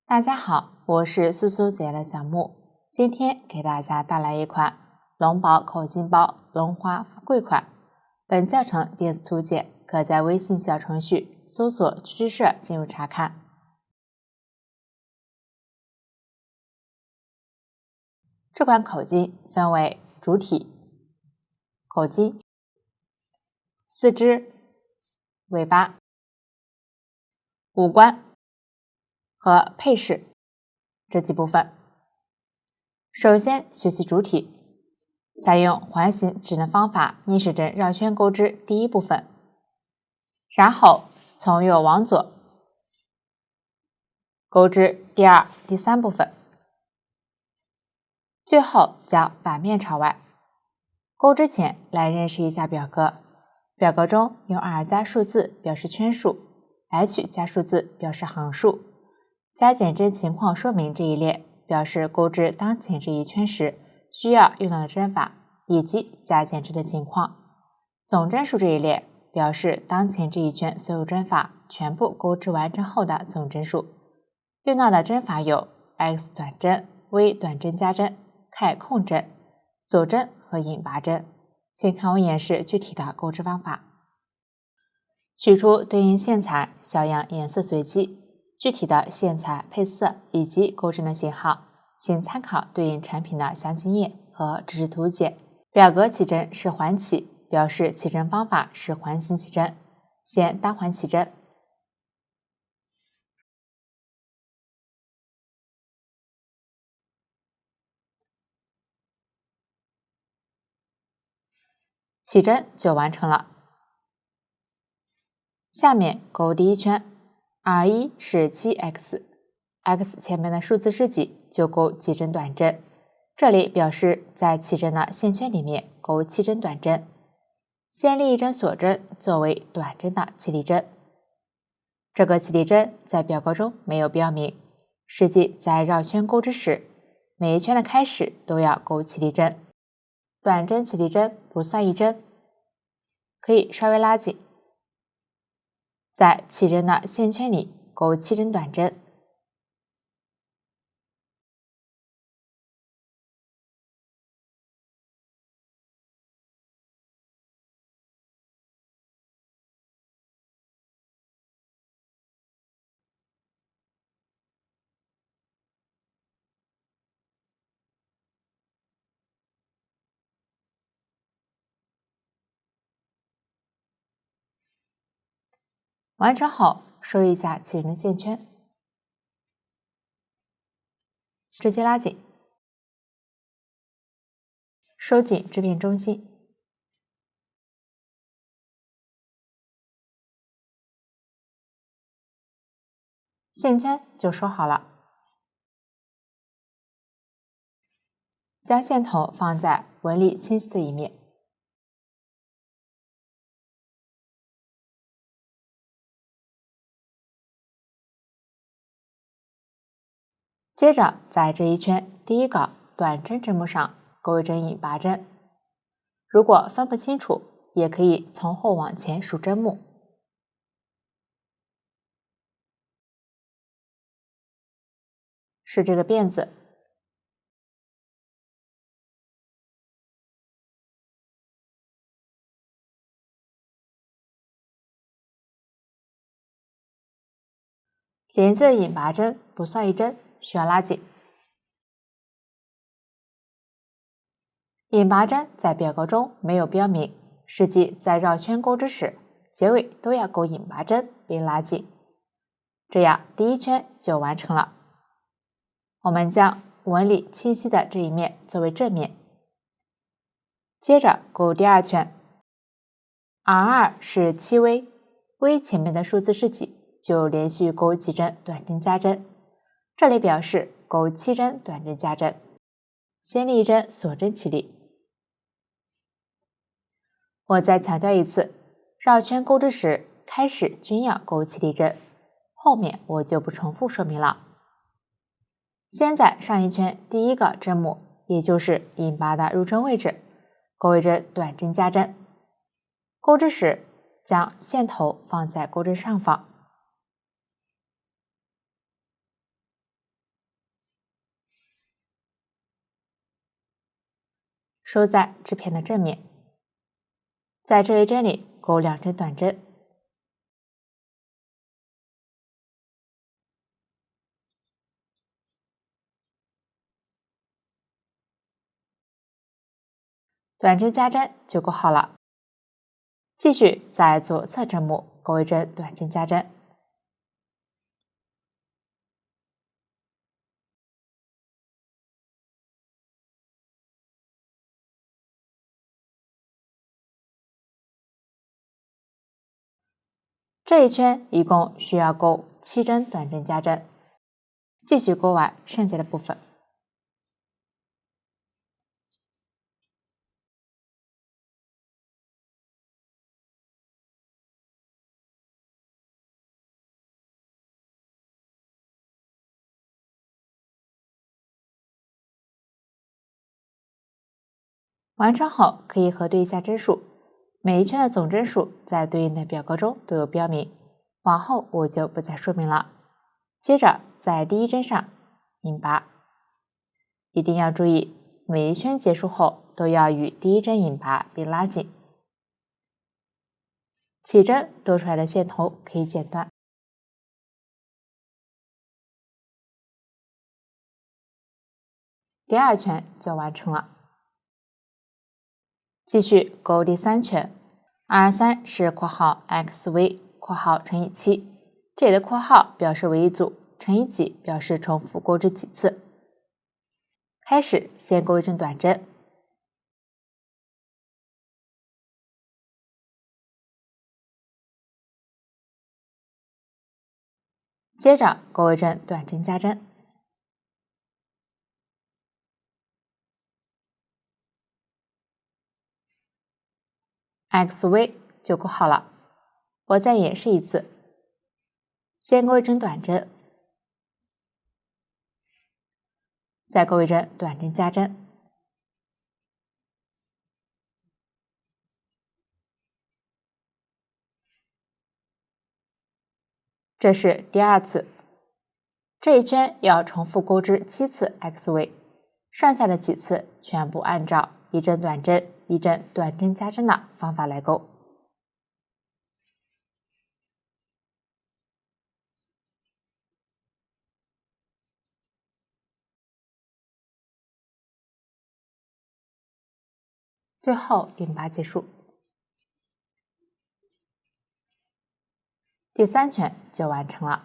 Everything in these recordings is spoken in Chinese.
大家好，我是苏苏姐的小木，今天给大家带来一款龙宝口巾包龙华富贵款。本教程电子图解可在微信小程序搜索“趣知社”进入查看。这款口巾分为主体、口巾、四肢、尾巴、五官和配饰这几部分。首先学习主体，采用环形指针方法逆时针绕圈钩织第一部分，然后从右往左钩织第二、第三部分，最后将反面朝外。钩织前来认识一下表格，表格中用 R 加数字表示圈数， H 加数字表示行数，加减针情况说明这一列表示钩织当前这一圈时需要用到的针法以及加减针的情况。总针数这一列表示当前这一圈所有针法全部钩织完成后的总针数。用到的针法有 X 短针、V 短针加针、K 空针、锁针和引拔针。请看我演示具体的钩织方法。取出对应线材，小样颜色随机。具体的线材配色以及钩针的型号，请参考对应产品的详情页和知识图解。表格起针是环起，表示起针方法是环形起针。先单环起针，起针就完成了。下面钩第一圈 ，R1 是 7x，x 前面的数字是几就钩几针短针，这里表示在起针的线圈里面钩7针短针。先立一针锁针作为短针的起立针，这个起立针在表格中没有标明，实际在绕圈钩织时，每一圈的开始都要钩起立针。短针起立针不算一针，可以稍微拉紧，在起针的线圈里钩7针短针。完成后收一下起针的线圈，直接拉紧，收紧织片中心。线圈就收好了，将线头放在纹理清晰的一面。接着在这一圈第一个短针针目上钩一针引拔针，如果分不清楚，也可以从后往前数针目。是这个辫子，连接的引拔针不算一针，需要拉紧。引拔针在表格中没有标明，实际在绕圈钩织时，结尾都要钩引拔针并拉紧，这样第一圈就完成了。我们将纹理清晰的这一面作为正面，接着钩第二圈 ，R2 是7V，V 前面的数字是几，就连续钩几针短针加针，这里表示钩7针短针加针。先立一针锁针起立。我再强调一次，绕圈钩织时开始均要钩起立针，后面我就不重复说明了。先在上一圈第一个针目，也就是引拔的入针位置，钩一针短针加针。钩织时将线头放在钩针上方，收在织片的正面。在这一针里钩2针短针，短针加针就钩好了。继续在左侧针目钩1针短针加针，这一圈一共需要钩7针短针加针，继续钩完剩下的部分。完成后可以核对一下针数，每一圈的总针数在对应的表格中都有标明，往后我就不再说明了。接着在第1针上引拔，一定要注意每一圈结束后都要与第1针引拔并拉紧，起针多出来的线头可以剪断。第2圈就完成了。继续钩第3圈，23是括号 xv 括号乘以7，这里的括号表示为一组，乘以几表示重复钩织几次。开始先钩1针短针，接着钩1针短针加针，xv 就钩好了。我再演示一次，先钩1针短针，再钩1针短针加针，这是第2次。这一圈要重复钩织7次 xv， 剩下的几次全部按照1针短针1针短针加针的方法来钩。最后引拔结束。第3圈就完成了。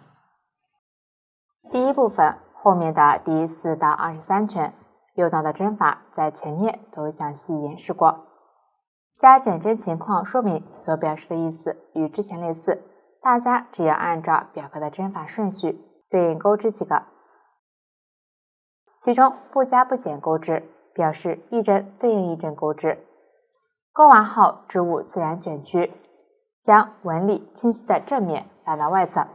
第1部分后面的第4到23圈用到的针法在前面都详细演示过，加减针情况说明所表示的意思与之前类似，大家只要按照表格的针法顺序对应钩织即可。其中不加不减钩织表示1针对应1针钩织，钩完后织物自然卷曲，将纹理清晰的正面拉到外侧。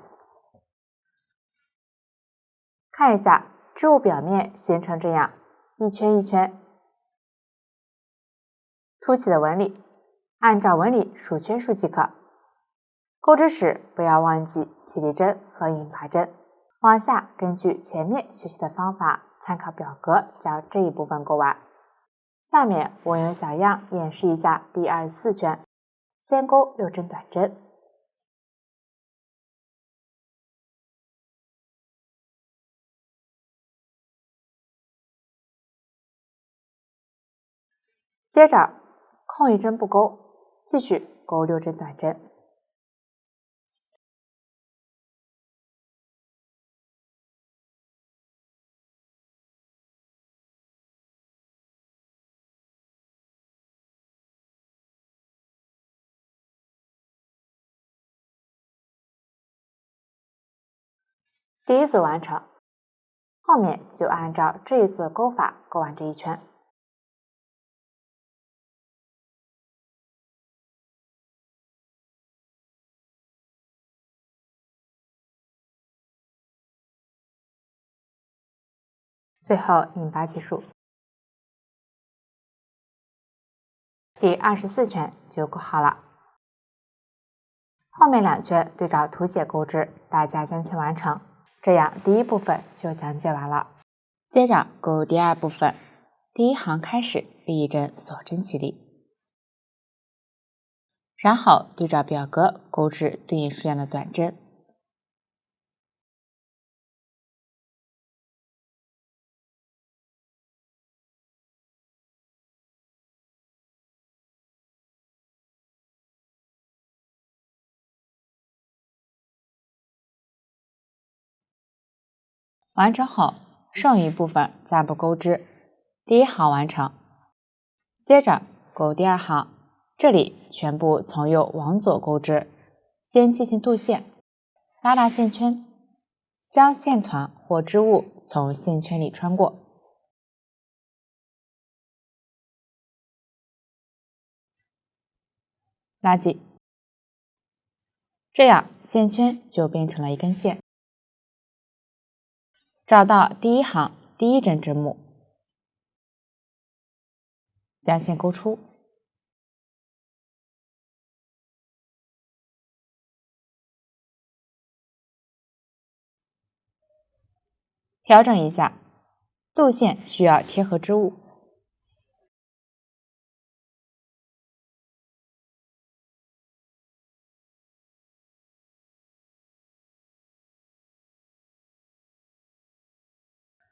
看一下织物表面形成这样一圈一圈凸起的纹理，按照纹理数圈数即可。钩织时不要忘记起立针和引拔针。往下根据前面学习的方法，参考表格将这一部分钩完。下面我用小样演示一下第24圈，先钩6针短针，接着空1针不钩，继续钩6针短针，第1组完成，后面就按照这一组的钩法钩完这一圈。最后引拔结束。第24圈就钩好了。后面2圈对照图解钩织，大家将其完成。这样第1部分就讲解完了。接着钩第2部分，第1行开始立一针锁针起立。然后对照表格钩织对应数量的短针。完成后，剩余部分暂不钩织，第一行完成。接着钩第二行，这里全部从右往左钩织，先进行渡线，拉大线圈，将线团或织物从线圈里穿过，拉紧，这样线圈就变成了一根线。找到第一行第一针针目，将线钩出，调整一下，渡线需要贴合织物。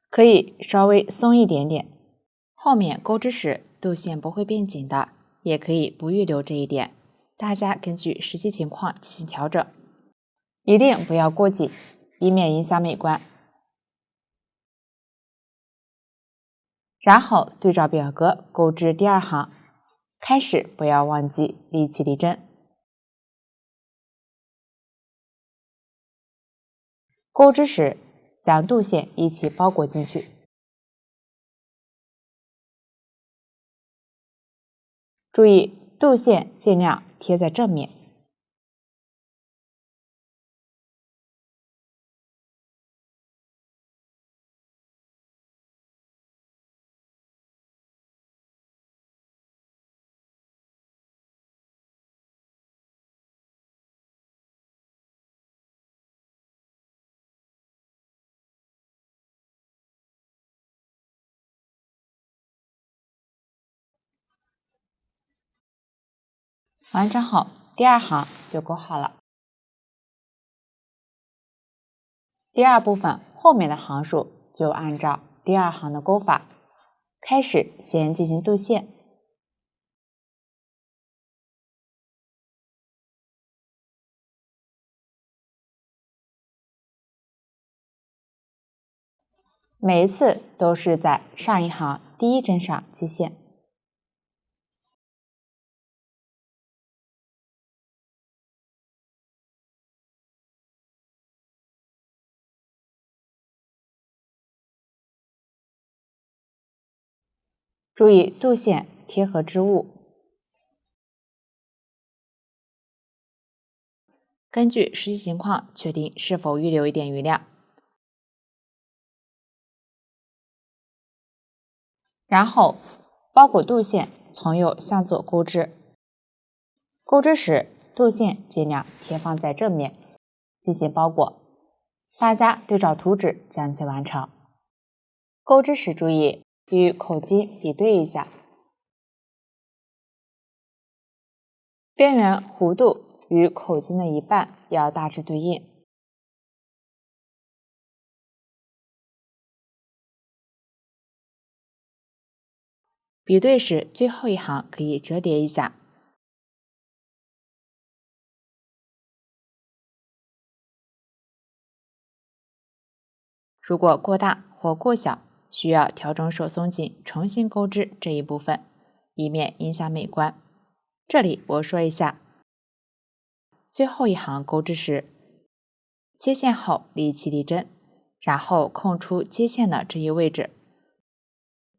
可以稍微松一点点，后面钩织时渡线不会变紧的，也可以不预留这一点，大家根据实际情况进行调整，一定不要过紧，以免影响美观。然后对照表格钩织第二行，开始不要忘记立起立针，钩织时将渡线一起包裹进去。注意渡线尽量贴在正面。完成后，第二行就钩好了。第二部分后面的行数就按照第二行的钩法，开始先进行渡线，每一次都是在上一行第一针上接线。注意渡线贴合织物，根据实际情况确定是否预留一点余量。然后包裹渡线从右向左钩织，钩织时渡线尽量贴放在正面进行包裹，大家对照图纸将其完成。钩织时注意与口径比对一下，边缘弧度与口径的一半要大致对应。比对时最后一行可以折叠一下。如果过大或过小，需要调整手松紧，重新钩织这一部分，以免影响美观。这里我说一下，最后一行钩织时，接线后立起立针，然后空出接线的这一位置，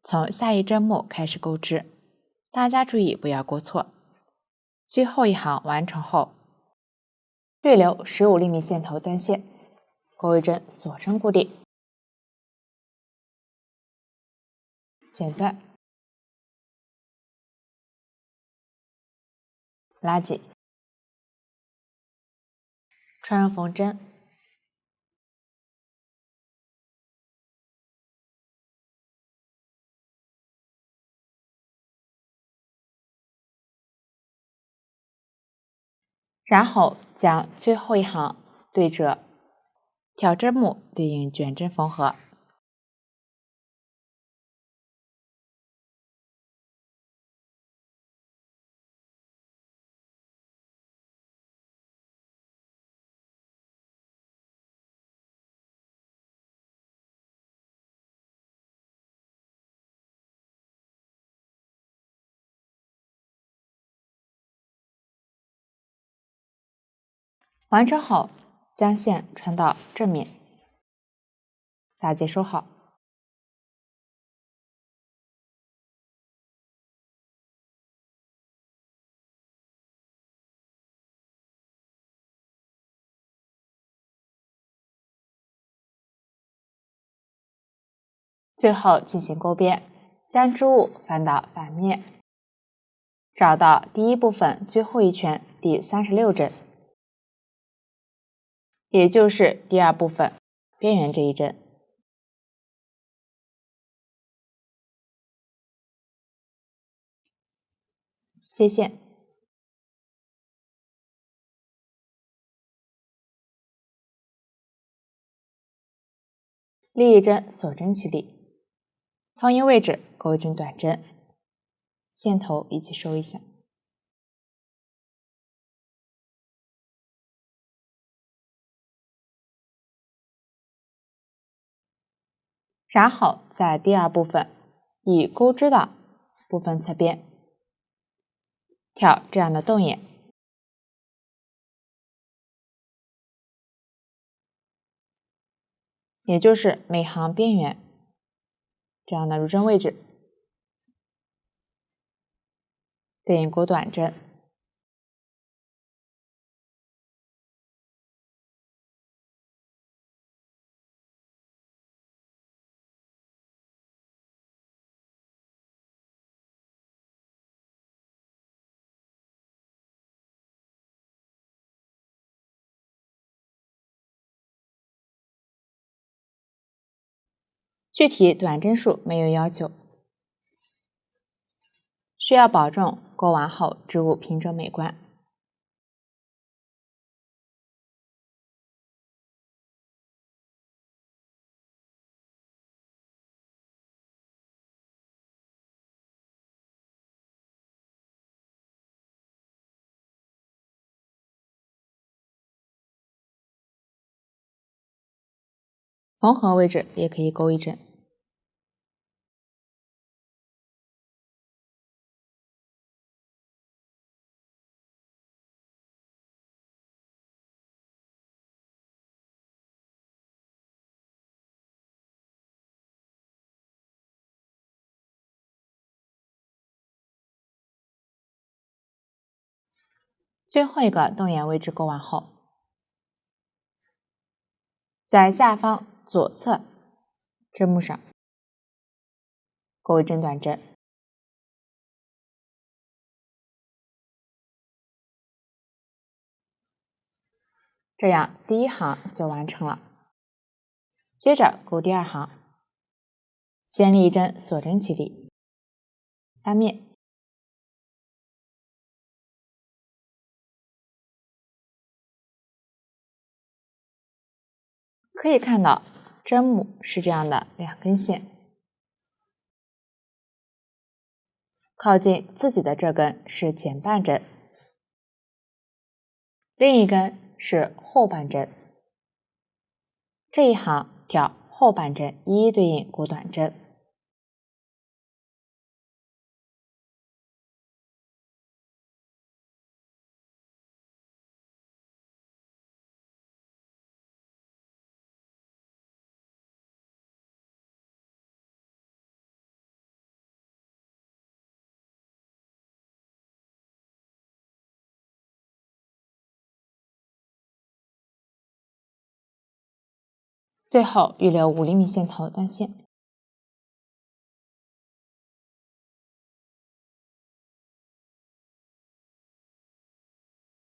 从下一针目开始钩织，大家注意不要钩错。最后一行完成后，预留15厘米线头断线，钩一针锁针固定，剪断，拉紧，穿入缝针，然后将最后一行对折，挑针目对应卷针缝合。完成后，将线穿到正面，打结收好。最后进行钩边，将织物翻到反面，找到第一部分最后一圈第36针，也就是第二部分边缘这一针，接线，立一针锁针起立，同一位置钩一针短针，线头一起收一下。然后在第二部分以钩织的部分侧边挑这样的洞眼，也就是每行边缘这样的入针位置，对应钩短针。具体短针数没有要求，需要保证钩完后织物平整美观。缝合位置也可以钩一针。最后一个洞眼位置钩完后，在下方左侧针目上钩一针短针，这样第一行就完成了。接着钩第二行，先立一针锁针起立，翻面，可以看到针目是这样的两根线，靠近自己的这根是前半针，另一根是后半针。这一行挑后半针一一对应钩短针。最后预留5厘米线头断线。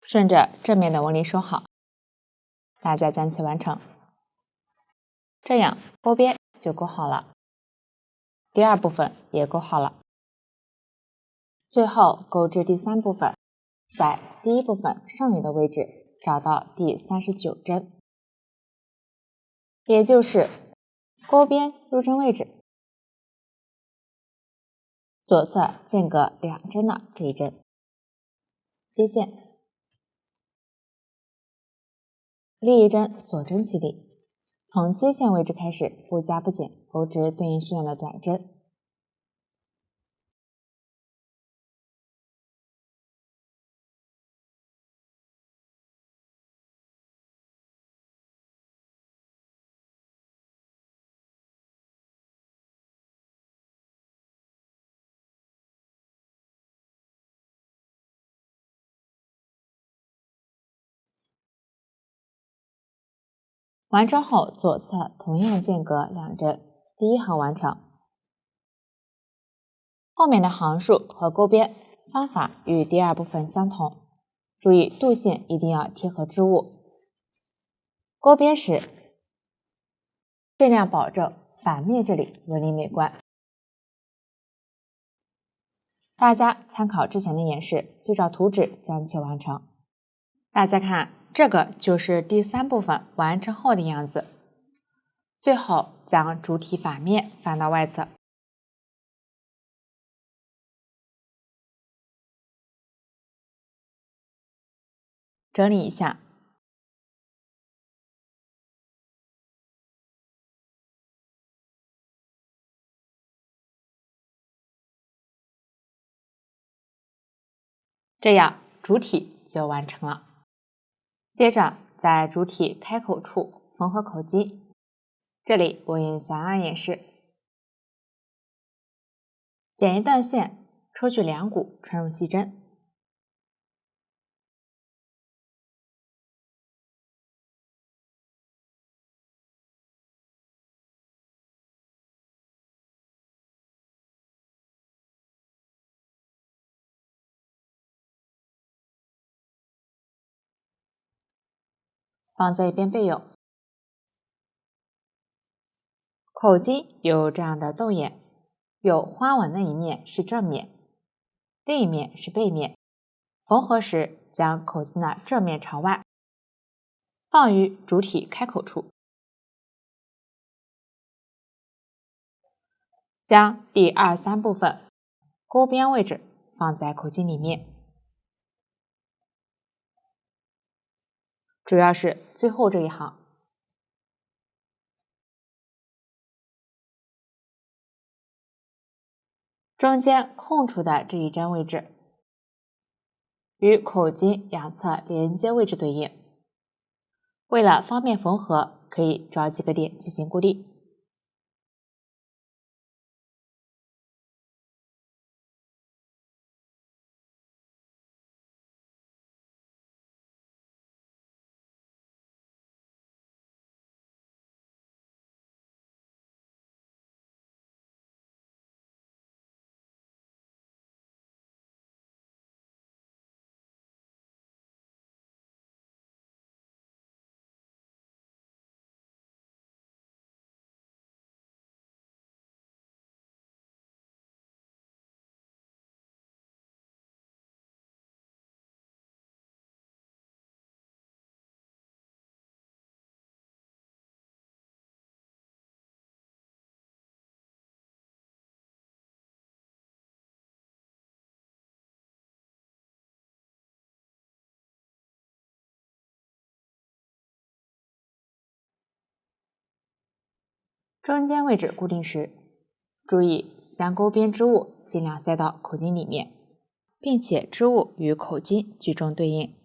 顺着正面的纹理收好，大家将其完成。这样钩边就钩好了，第二部分也钩好了。最后钩织第三部分，在第一部分上缘的位置找到第39针，也就是钩边入针位置左侧间隔2针的这一针，接线，另一针锁针起理，从接线位置开始不加不减钩至对应数量的短针。完成后，左侧同样间隔2针，第一行完成。后面的行数和钩边方法与第二部分相同，注意度线一定要贴合织物。钩边时尽量保证反面这里纹理美观。大家参考之前的演示，对照图纸将其完成。大家看，这个就是第3部分完成后的样子。最后将主体反面翻到外侧，整理一下。这样主体就完成了。接着在主体开口处缝合口径，这里我用小样演示，剪一段线，抽取2股，穿入细针，放在一边备用。口径有这样的洞眼，有花纹的一面是正面，另一面是背面。缝合时将口径的正面朝外，放于主体开口处，将第2、3部分钩边位置放在口径里面，主要是最后这一行。中间空出的这一针位置与口径2侧连接位置对应，为了方便缝合，可以找几个点进行固定。中间位置固定时，注意将钩边织物尽量塞到口径里面，并且织物与口径居中对应。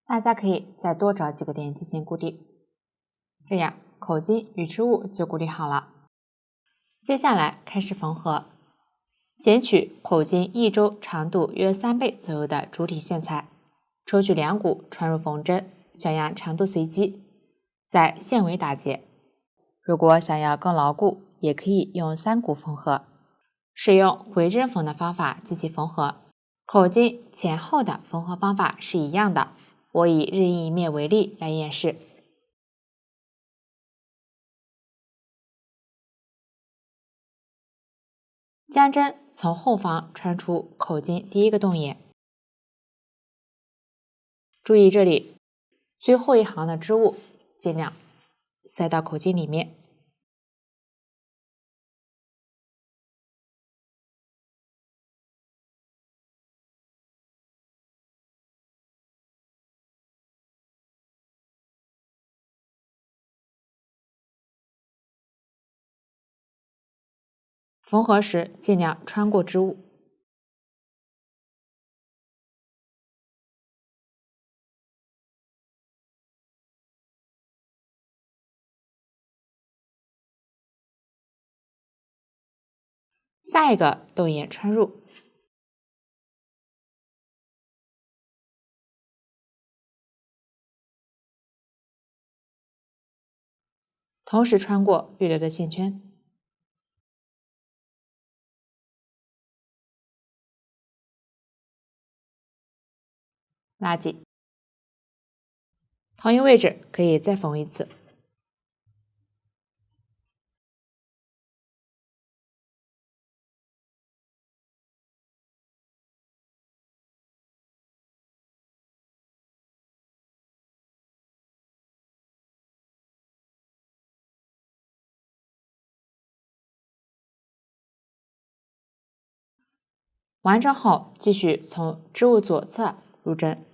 大家可以再多找几个点进行固定，这样口径与织物就固定好了。接下来开始缝合，剪取口径1周、长度约3倍左右的主体线材，抽取2股穿入缝针，小样长度随机，在线尾打结。如果想要更牢固，也可以用3股缝合。使用回针缝的方法进行缝合，口径前后的缝合方法是一样的。我以任意一面为例来演示。将针从后方穿出口径第1个洞眼，注意这里最后一行的织物尽量塞到口径里面。缝合时尽量穿过织物。下一个洞眼穿入，同时穿过预留的线圈，拉紧。同一位置可以再缝一次。完成后，继续从织物左侧入针，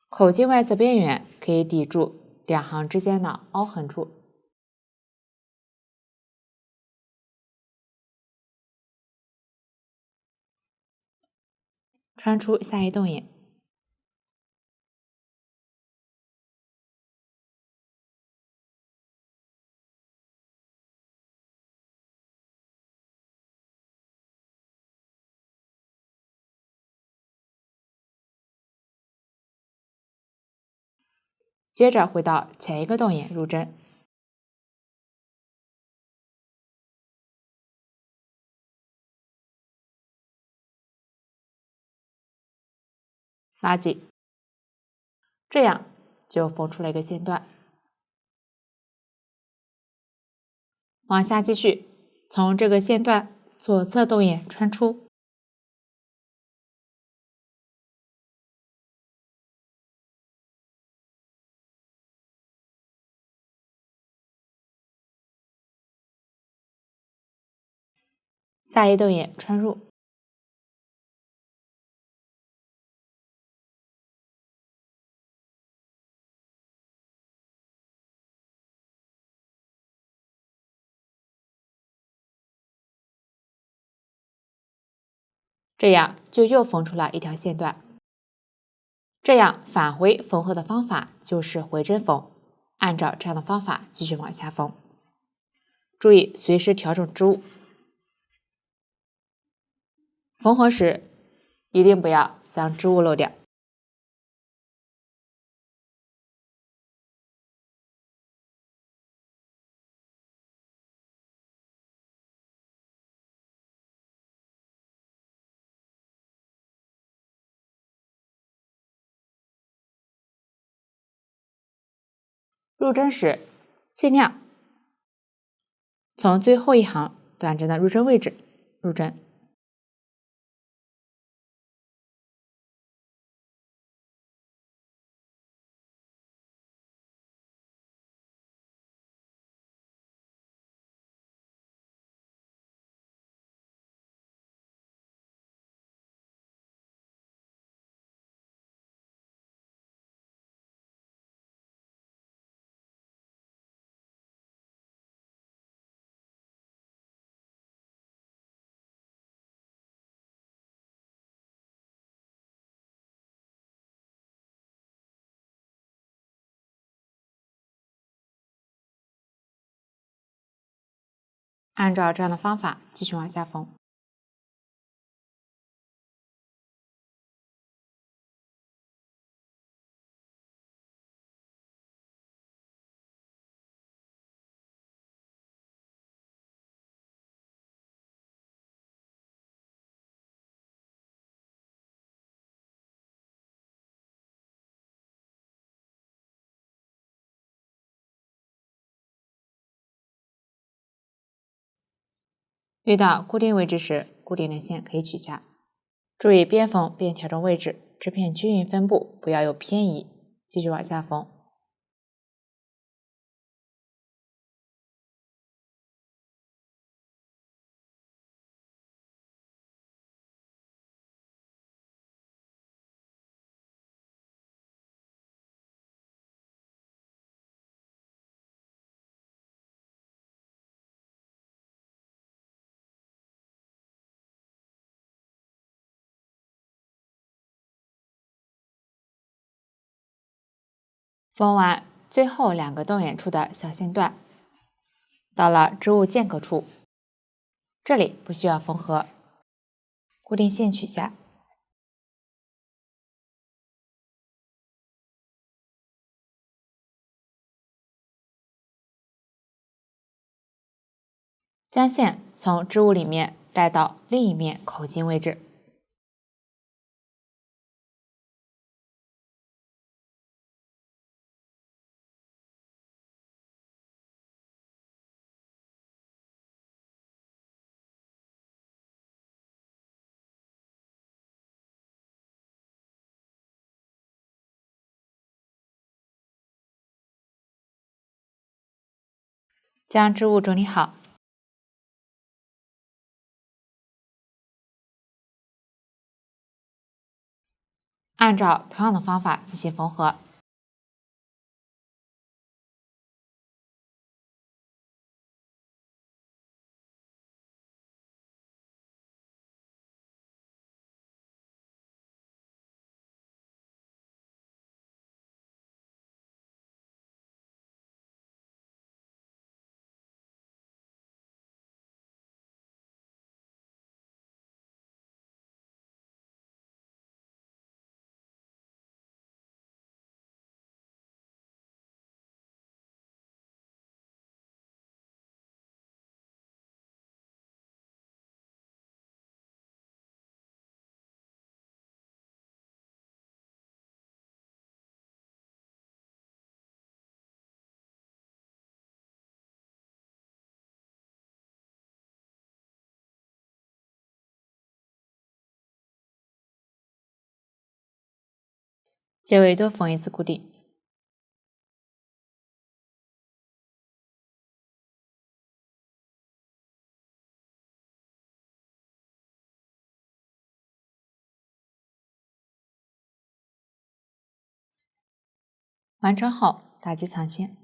口径外侧边缘可以抵住2行之间的凹痕处。穿出下一洞眼，接着回到前一个洞眼入针，拉紧，这样就缝出了一个线段。往下继续，从这个线段左侧洞眼穿出，下一洞眼穿入，这样就又缝出了一条线段。这样返回缝合的方法就是回针缝，按照这样的方法继续往下缝。注意随时调整织物。缝合时一定不要将织物漏掉。入针时尽量从最后一行短针的入针位置入针。按照这样的方法继续往下缝。遇到固定位置时，固定的线可以取下。注意边缝边调整位置，织片均匀分布，不要有偏移。继续往下缝。缝完最后2个洞眼处的小线段，到了织物间隔处，这里不需要缝合，固定线取下，将线从织物里面带到另一面口径位置。将织物整理好，按照同样的方法进行缝合。结尾多缝一次固定。完成后打结藏线。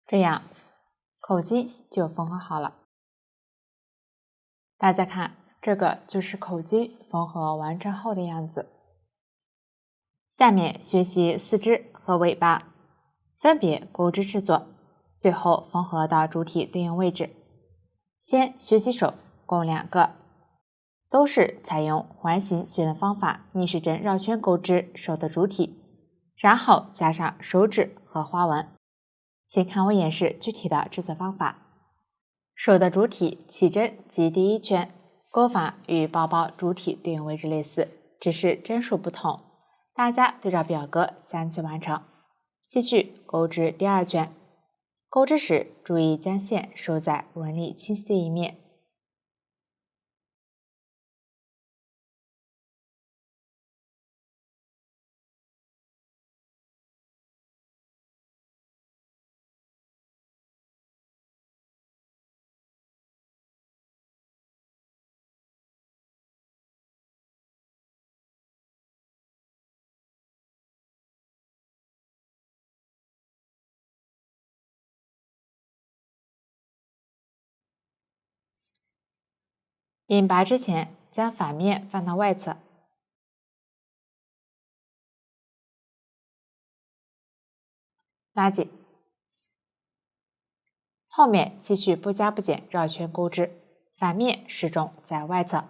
这样口径就缝合好了。大家看，这个就是口径缝合完成后的样子。下面学习四肢和尾巴，分别钩织制作，最后缝合到主体对应位置。先学习手，共2个，都是采用环形线的方法逆时针绕圈钩织手的主体，然后加上手指和花纹。请看我演示具体的制作方法。手的主体起针及第1圈，钩法与包包主体对应位置类似，只是针数不同。大家对照表格将其完成。继续钩织第2圈，钩织时注意将线收在纹理清晰的一面。引拔之前，将反面放到外侧。拉紧。后面继续不加不减绕圈钩织，反面始终在外侧。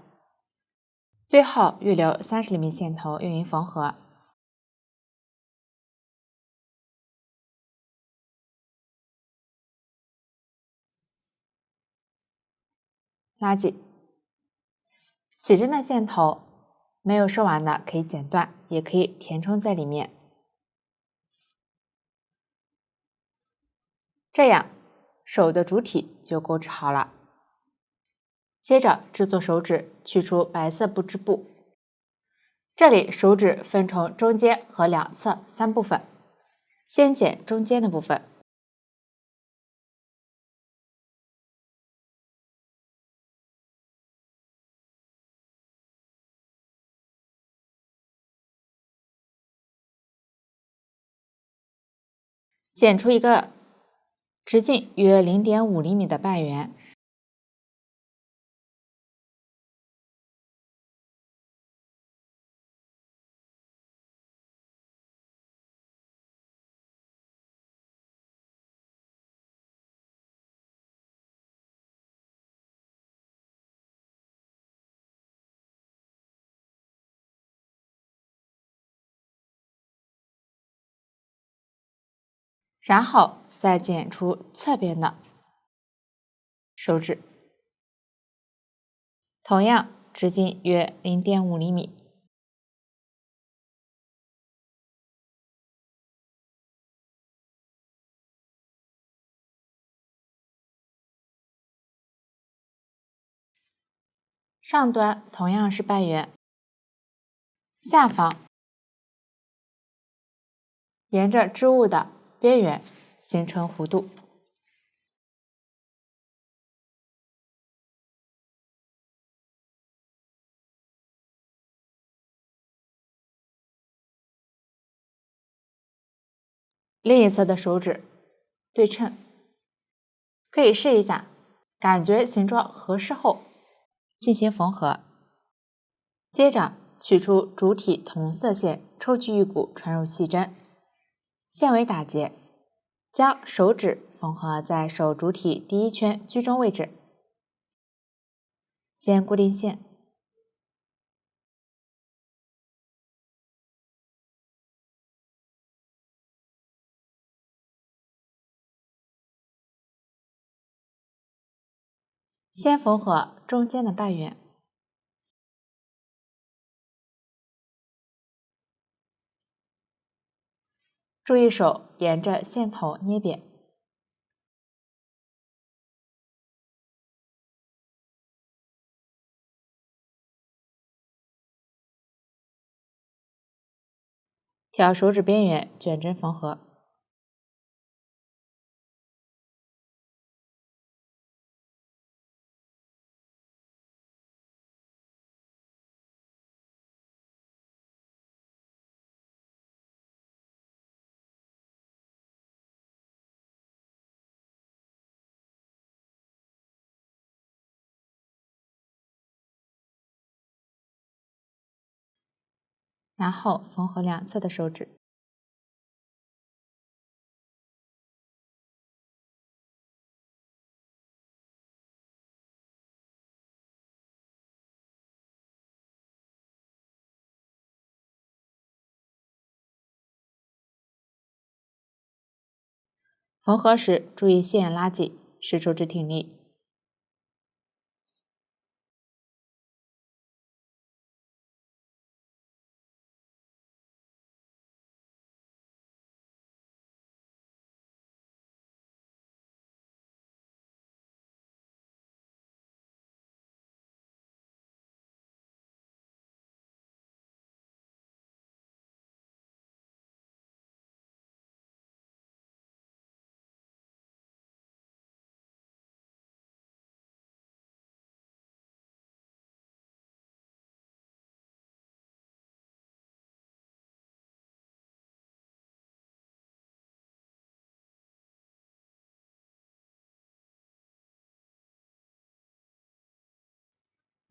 最后预留30厘米线头用于缝合。拉紧。起针的线头没有收完的可以剪断，也可以填充在里面。这样手的主体就钩织好了。接着制作手指，取出白色不织布。这里手指分成中间和两侧3部分，先剪中间的部分。剪出一个直径约0.5厘米的半圆。然后再剪出侧边的手指，同样直径约0.5厘米。上端同样是半圆，下方沿着织物的边缘形成弧度。另一侧的手指对称，可以试一下，感觉形状合适后进行缝合。接着取出主体同色线，抽取1股穿入细针，线尾打结，将手指缝合在手主体第1圈居中位置。先固定线，先缝合中间的半圆，注意手沿着线头捏扁。挑手指边缘卷针缝合。然后缝合两侧的手指。缝合时注意线拉紧，使手指挺立。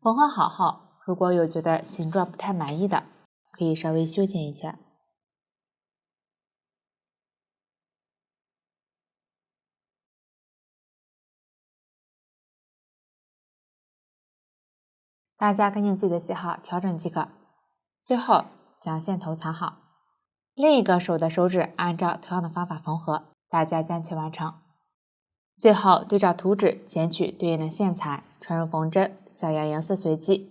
缝合好后，如果有觉得形状不太满意的，可以稍微修剪一下。大家根据自己的喜好调整即可。最后将线头藏好，另一个手的手指按照同样的方法缝合，大家将其完成。最后对照图纸剪取对应的线材，穿入缝针，小样颜色随机。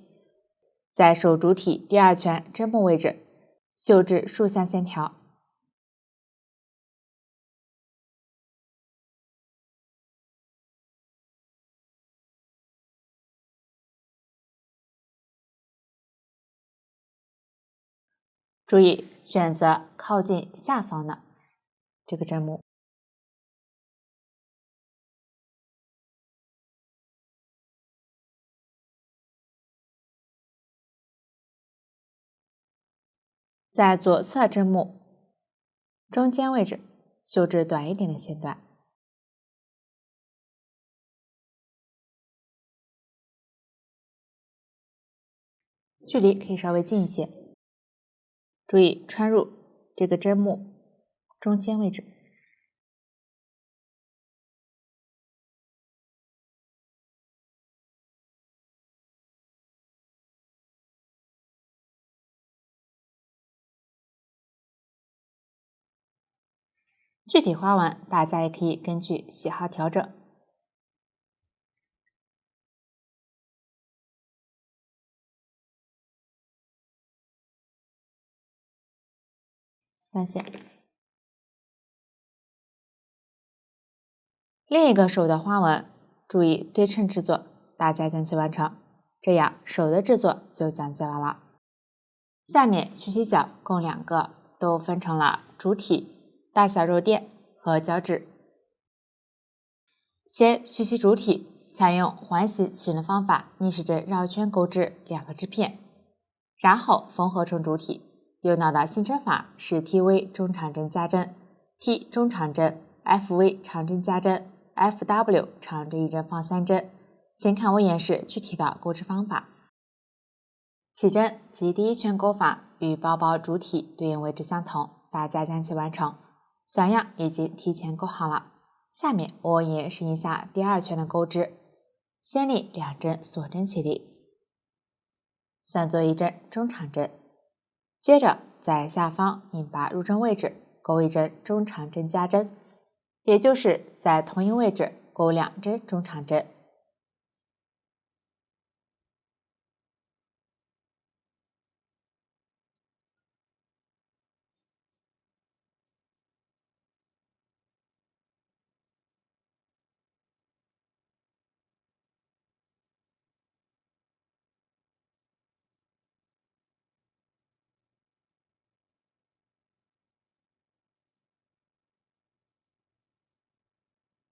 在手主体第2圈针目位置绣制竖向线条。注意选择靠近下方的这个针目。在左侧针目中间位置绣制短一点的线段，距离可以稍微近一些。注意穿入这个针目中间位置。具体花纹大家也可以根据喜好调整。断线。另一个手的花纹，注意对称制作，大家将其完成，这样手的制作就讲解完了。下面学习角共2个，都分成了主体、大小肉垫和脚趾。先学习主体，采用环形起针的方法，逆时针绕圈钩织2个织片，然后缝合成主体。用到的新针法是 TV 中长针加针、T 中长针、FV 长针加针、FW 长针1针放3针。请看我演示具体的钩织方法。起针及第1圈钩法与包包主体对应位置相同，大家将其完成。小样已经提前钩好了。下面我演示一下第2圈的钩织。先立2针锁针起立，算作1针中长针。接着在下方引拔入针位置钩1针中长针加针，也就是在同一位置钩2针中长针。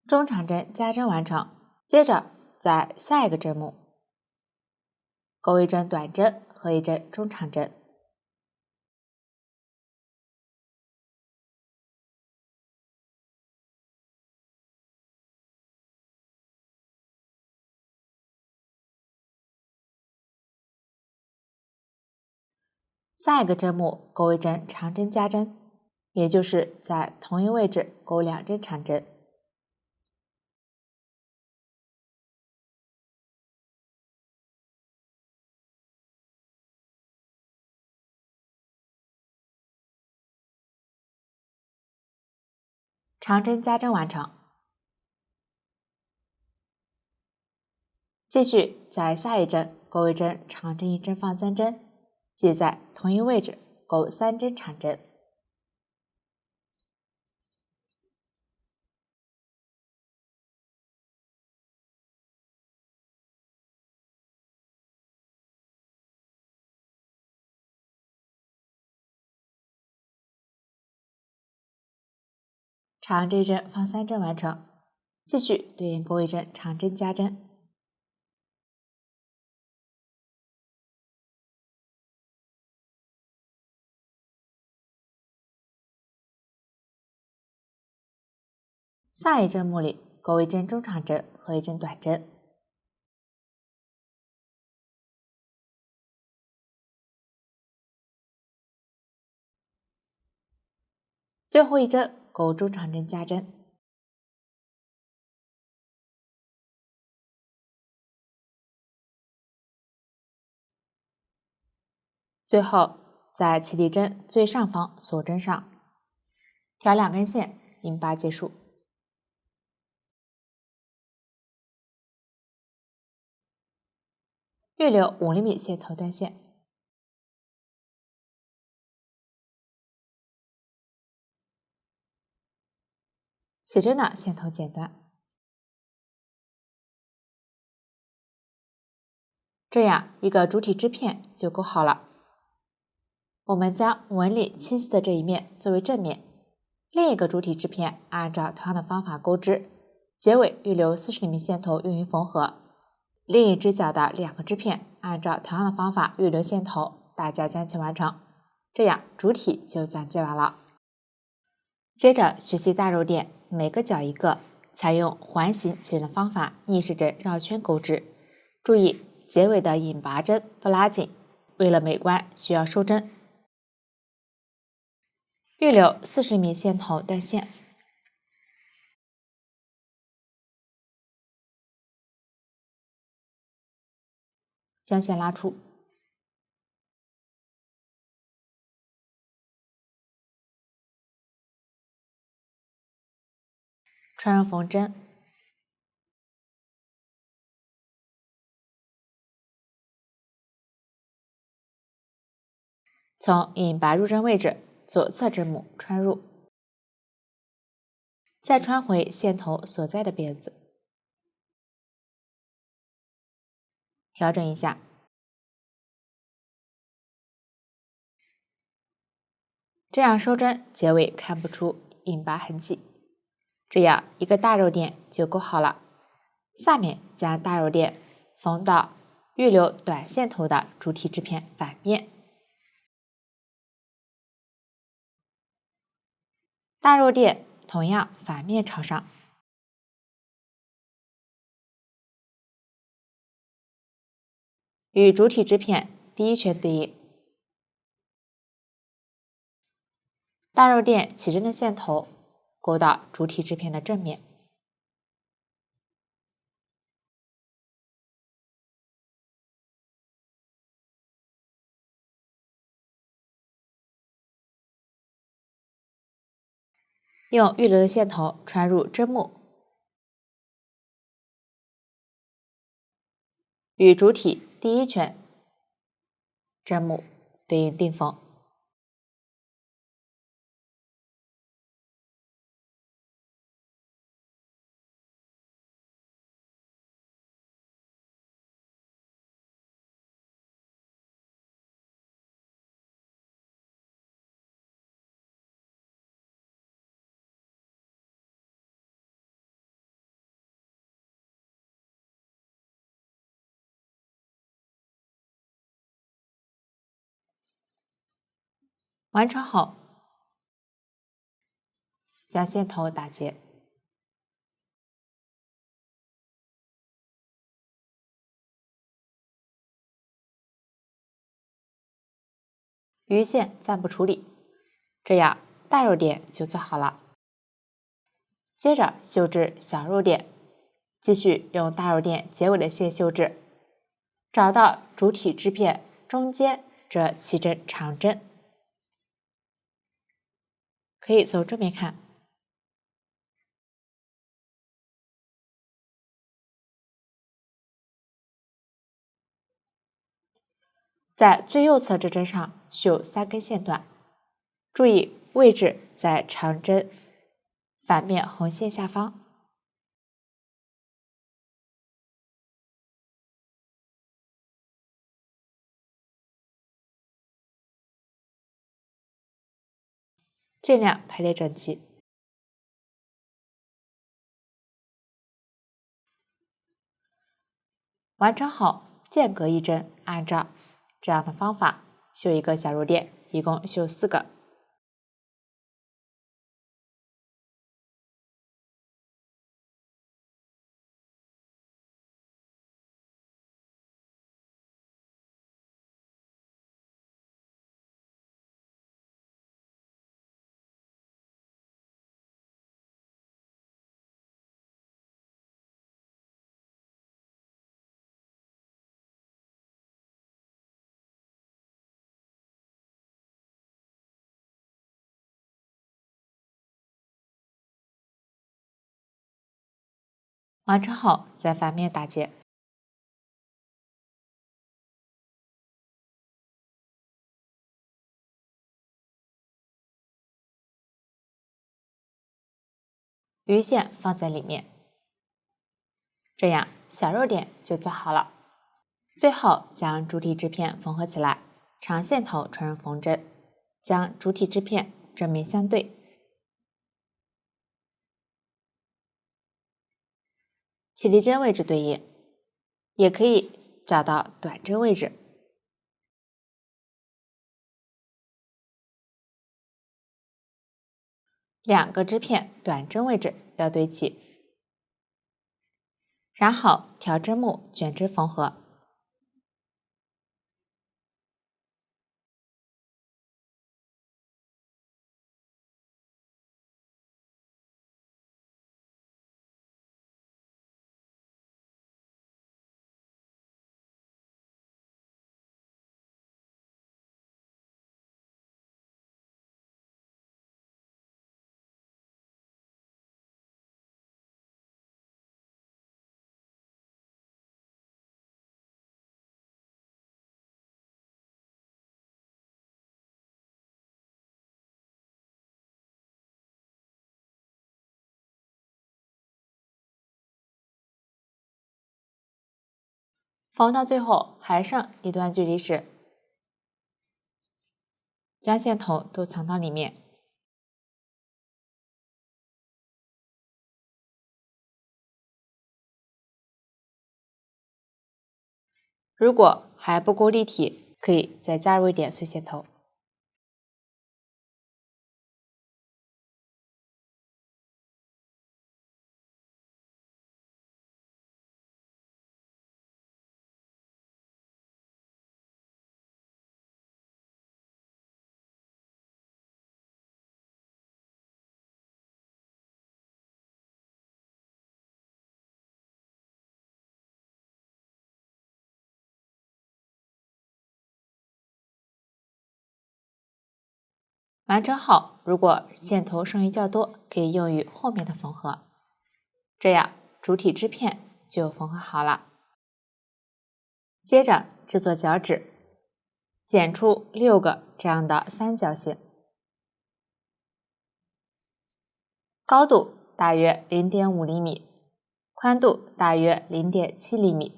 中长针加针完成，接着在下一个针目钩1针短针和1针中长针。下一个针目钩1针长针加针，也就是在同一位置钩2针长针。长针加针完成，继续在下一针钩1针长针1针放3针，即在同一位置钩3针长针。长针1针放3针完成，继续对应钩1针长针加针。下一针目里钩1针中长针和1针短针。最后一针钩中长针加针。最后在起立针最上方锁针上挑2根线，引拔结束。预留5厘米线头断线。起针的线头剪断，这样一个主体织片就勾好了。我们将纹理清晰的这一面作为正面，另一个主体织片按照同样的方法钩织，结尾预留40厘米线头用于缝合。另一只脚的2个织片按照同样的方法预留线头，大家将其完成，这样主体就讲解完了。接着学习大肉垫，每个脚一个，采用环形起针的方法逆时针绕圈钩织，注意结尾的引拔针不拉紧，为了美观需要收针。预留40厘米线头断线，将线拉出，穿入缝针，从引拔入针位置左侧针目穿入，再穿回线头所在的辫子，调整一下，这样收针结尾看不出引拔痕迹，这样一个大肉垫就钩好了。下面将大肉垫缝到预留短线头的主体织片反面，大肉垫同样反面朝上，与主体织片第一圈对应。大肉垫起针的线头勾到主体织片的正面，用预留的线头穿入针目，与主体第一圈针目对应定缝。完成后，将线头打结，余线暂不处理，这样大肉垫就做好了。接着绣制小肉垫，继续用大肉垫结尾的线绣制，找到主体织片中间这7针长针，可以从正面看，在最右侧这针上绣3根线段，注意位置在长针反面横线下方。尽量排列整齐。完成后，间隔1针，按照这样的方法绣一个小肉垫，一共绣4个。完成后在反面打结。鱼线放在里面，这样小肉点就做好了。最后将主体织片缝合起来，长线头穿入缝针，将主体织片正面相对，起立针位置对应，也可以找到短针位置。两个织片短针位置要对齐，然后调针目卷针缝合。缝到最后还剩一段距离时，将线头都藏到里面。如果还不够立体，可以再加入一点碎线头。完成后，如果线头剩余较多，可以用于后面的缝合，这样主体织片就缝合好了。接着制作脚趾，剪出6个这样的三角形，高度大约0.5厘米，宽度大约0.7厘米。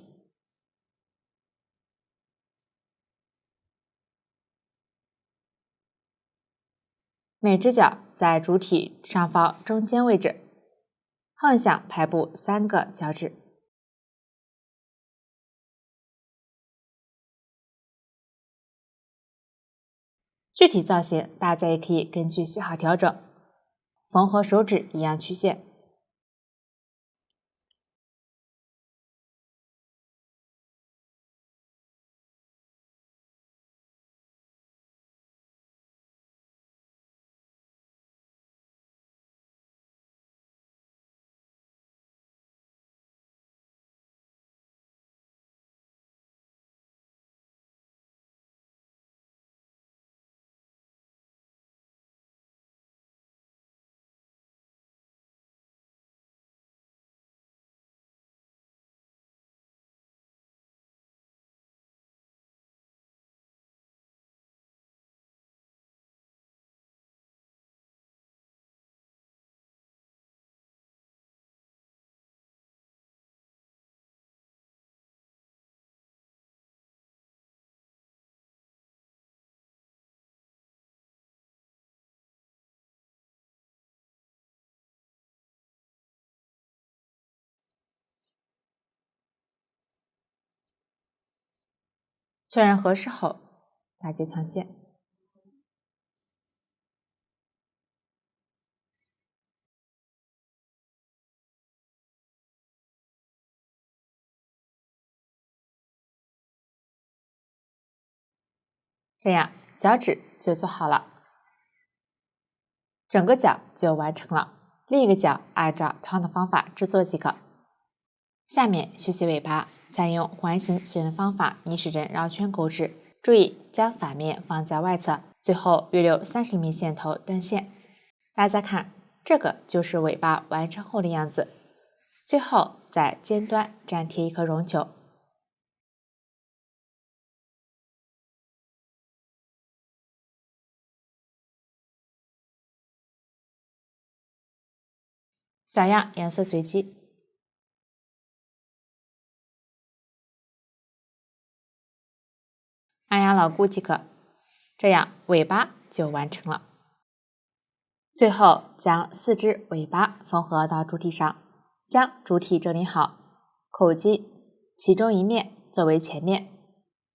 每只脚在主体上方中间位置横向排布3个脚趾。具体造型大家也可以根据喜好调整，缝合手指一样曲线。确认合适后，打结藏线。这样脚趾就做好了，整个脚就完成了。另一个脚按照同样的方法制作即可。下面学习尾巴，采用环形起针的方法，逆时针绕圈钩织，注意将反面放在外侧，最后预留30厘米线头断线。大家看，这个就是尾巴完成后的样子。最后在尖端粘贴一颗绒球。小样颜色随机，按压牢固即可。这样尾巴就完成了。最后将4只尾巴缝合到主体上，将主体整理好，口基其中一面作为前面，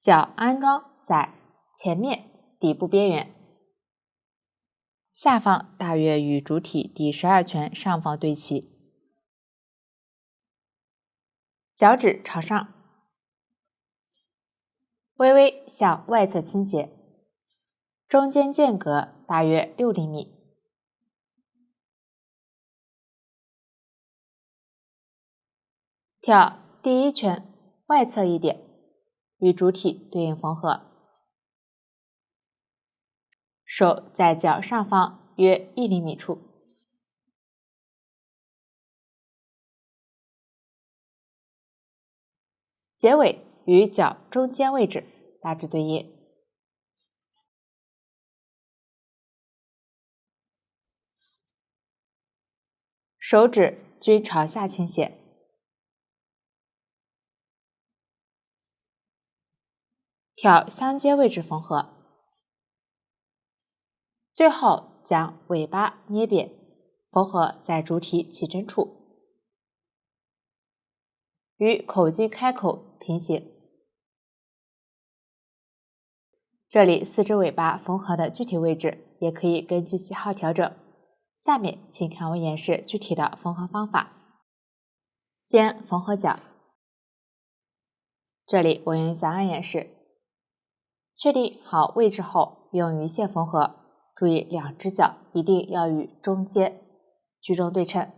脚安装在前面底部边缘，下方大约与主体第12圈上方对齐，脚趾朝上，微微向外侧倾斜，中间间隔大约6厘米。挑第一圈外侧一点，与主体对应缝合。手在脚上方约1厘米处，结尾与脚中间位置大致对应。手指均朝下倾斜，挑相接位置缝合，最后将尾巴捏扁，缝合在主体起针处，与口基开口平行。这里4只尾巴缝合的具体位置也可以根据喜好调整。下面请看我演示具体的缝合方法。先缝合脚，这里我用小按演示。确定好位置后，用鱼线缝合，注意2只脚一定要与中间居中对称。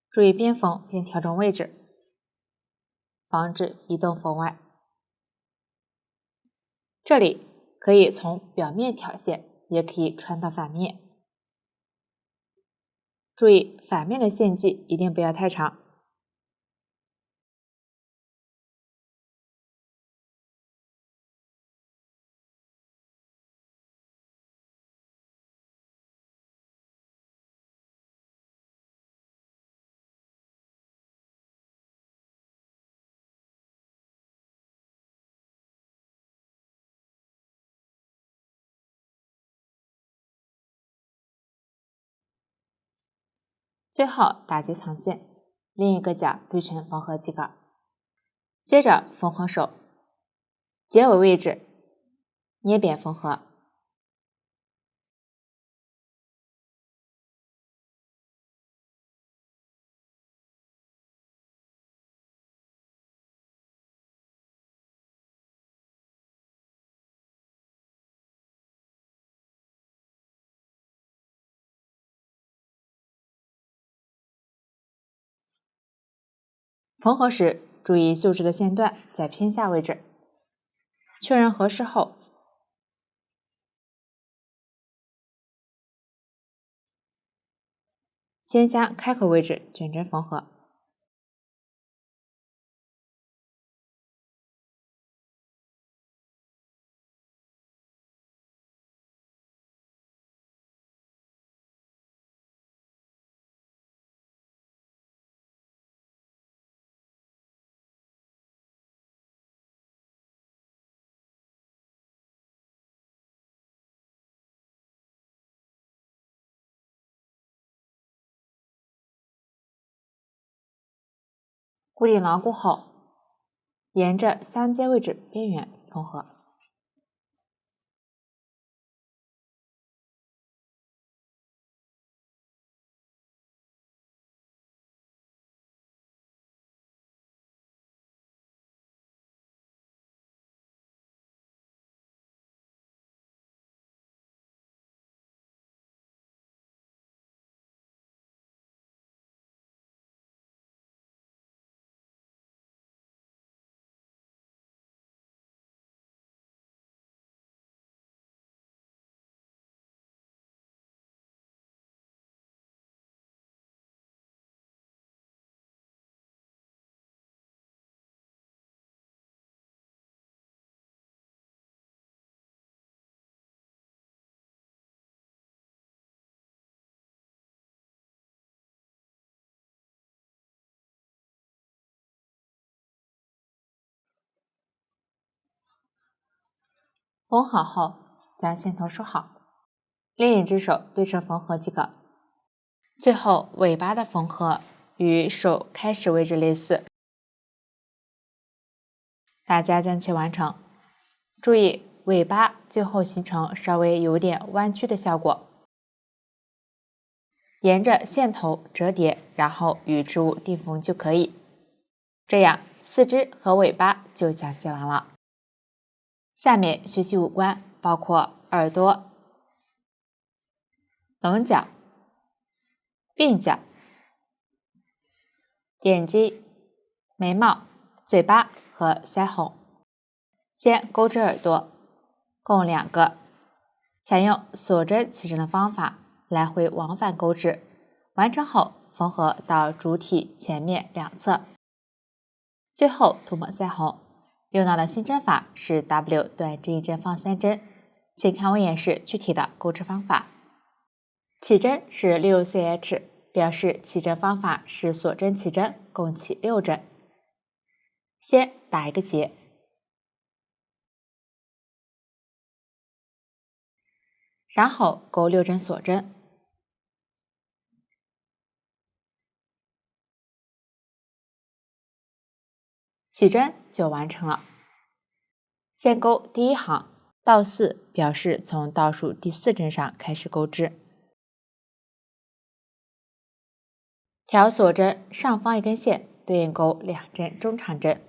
注意边缝边调整位置，防止移动缝外。这里可以从表面挑线，也可以穿到反面。注意反面的线迹一定不要太长。最后打结藏线，另一个脚对称缝合即可。接着缝合手，结尾位置捏扁缝合。缝合时注意袖子的线段在偏下位置，确认合适后，先将开口位置卷针缝合。固定牢固后，沿着相接位置边缘缝合。缝好后，将线头收好，另一只手对称缝合即可。最后，尾巴的缝合与手开始位置类似，大家将其完成。注意尾巴最后形成稍微有点弯曲的效果。沿着线头折叠，然后与织物钉缝就可以。这样，四肢和尾巴就讲解完了。下面学习五官，包括耳朵、棱角、鬓角、眼睛、眉毛、嘴巴和腮红。先钩织耳朵，共2个，采用锁针起针的方法，来回往返钩织，完成后缝合到主体前面2侧。最后涂抹腮红，用到的新针法是 W 短针1针放3针，请看我演示具体的钩织方法。起针是 6cH， 表示起针方法是锁针起针，共起6针。先打一个结，然后钩6针锁针，起针就完成了。先钩第1行，倒4表示从倒数第4针上开始钩织。调锁针上方1根线，对应钩2针中长针。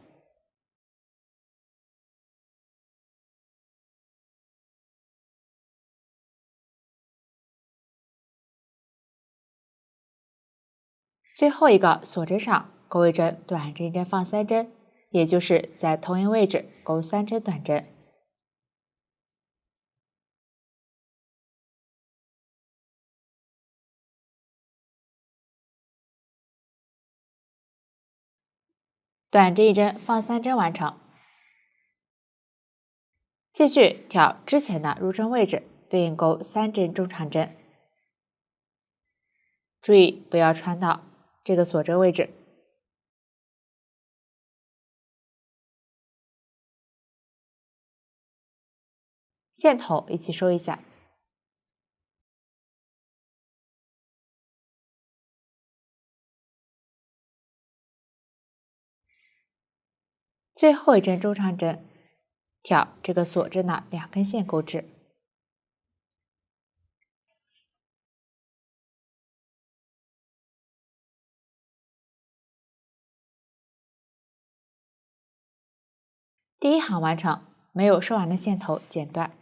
最后一个锁针上钩1针短针1针放3针，也就是在同一位置钩3针短针。短针1针放3针完成。继续调之前的入针位置，对应钩3针中长针。注意不要穿到这个锁针位置。线头一起收一下。最后1针中长针，挑这个锁针的2根线钩织。第1行完成，没有收完的线头剪断。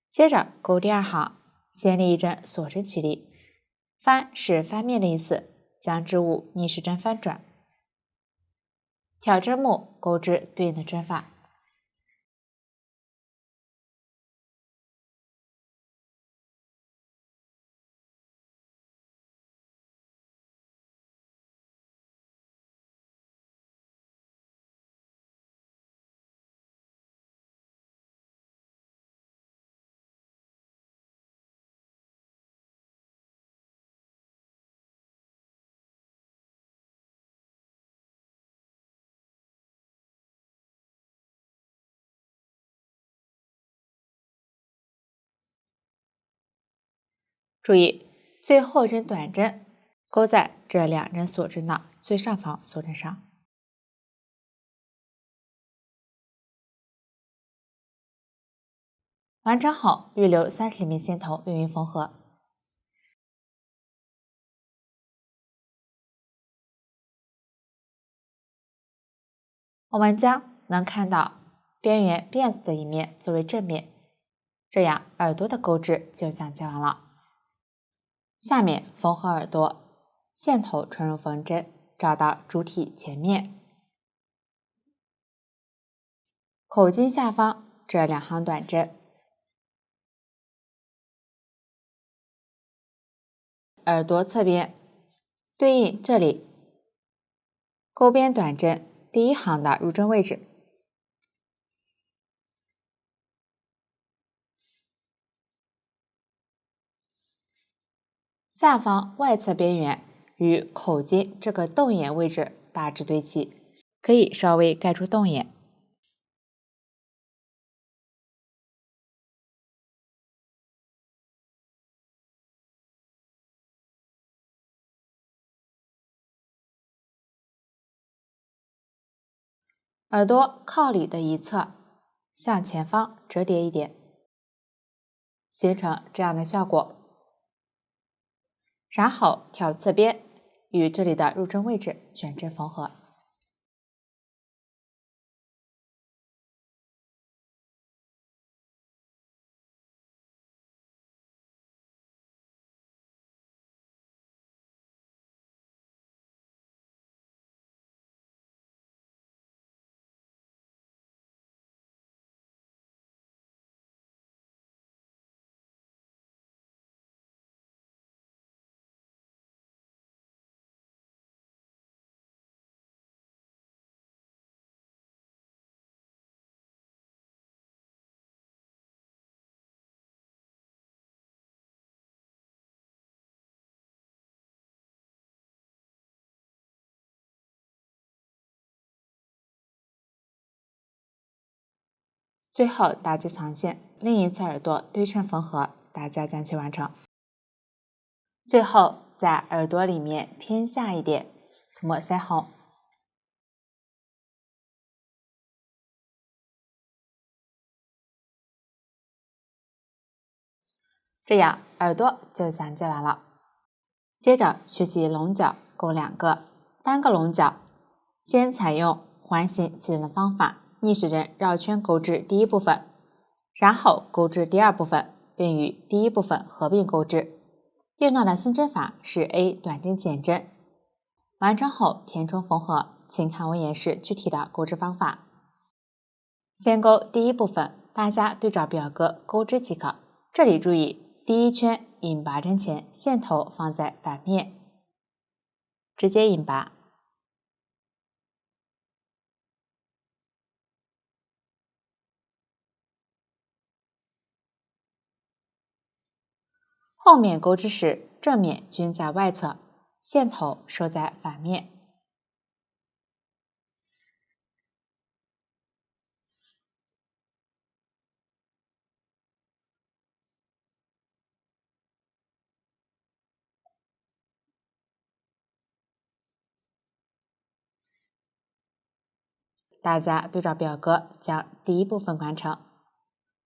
接着钩第2行，先立1针锁针起立，翻是翻面的意思，将织物逆时针翻转，挑针目钩织对应的针法。注意，最后1针短针钩在这2针锁针的最上方锁针上。完成后，预留30厘米线头用于缝合。我们将能看到边缘辫子的一面作为正面，这样耳朵的钩织就讲解完了。下面缝合耳朵，线头穿入缝针，找到主体前面，口径下方这2行短针，耳朵侧边对应这里钩边短针第1行的入针位置。下方外侧边缘与口径这个洞眼位置大致对齐，可以稍微盖住洞眼。耳朵靠里的一侧向前方折叠一点，形成这样的效果。然后挑侧边与这里的入针位置选针缝合。最后打结藏线，另一侧耳朵对称缝合，大家将其完成。最后在耳朵里面偏下一点涂抹腮红，这样耳朵就相接完了。接着学习龙角，共2个，单个龙角先采用环形起针的方法，逆时针绕圈钩织第一部分，然后钩织第2部分，并与第一部分合并钩织。用到的新针法是 A 短针减针。完成后填充缝合，请看文言式具体的钩织方法。先钩第一部分，大家对照表格钩织即可。这里注意，第一圈引拔针前，线头放在反面，直接引拔。后面钩织时，正面均在外侧，线头收在反面。大家对照表格将第一部分完成。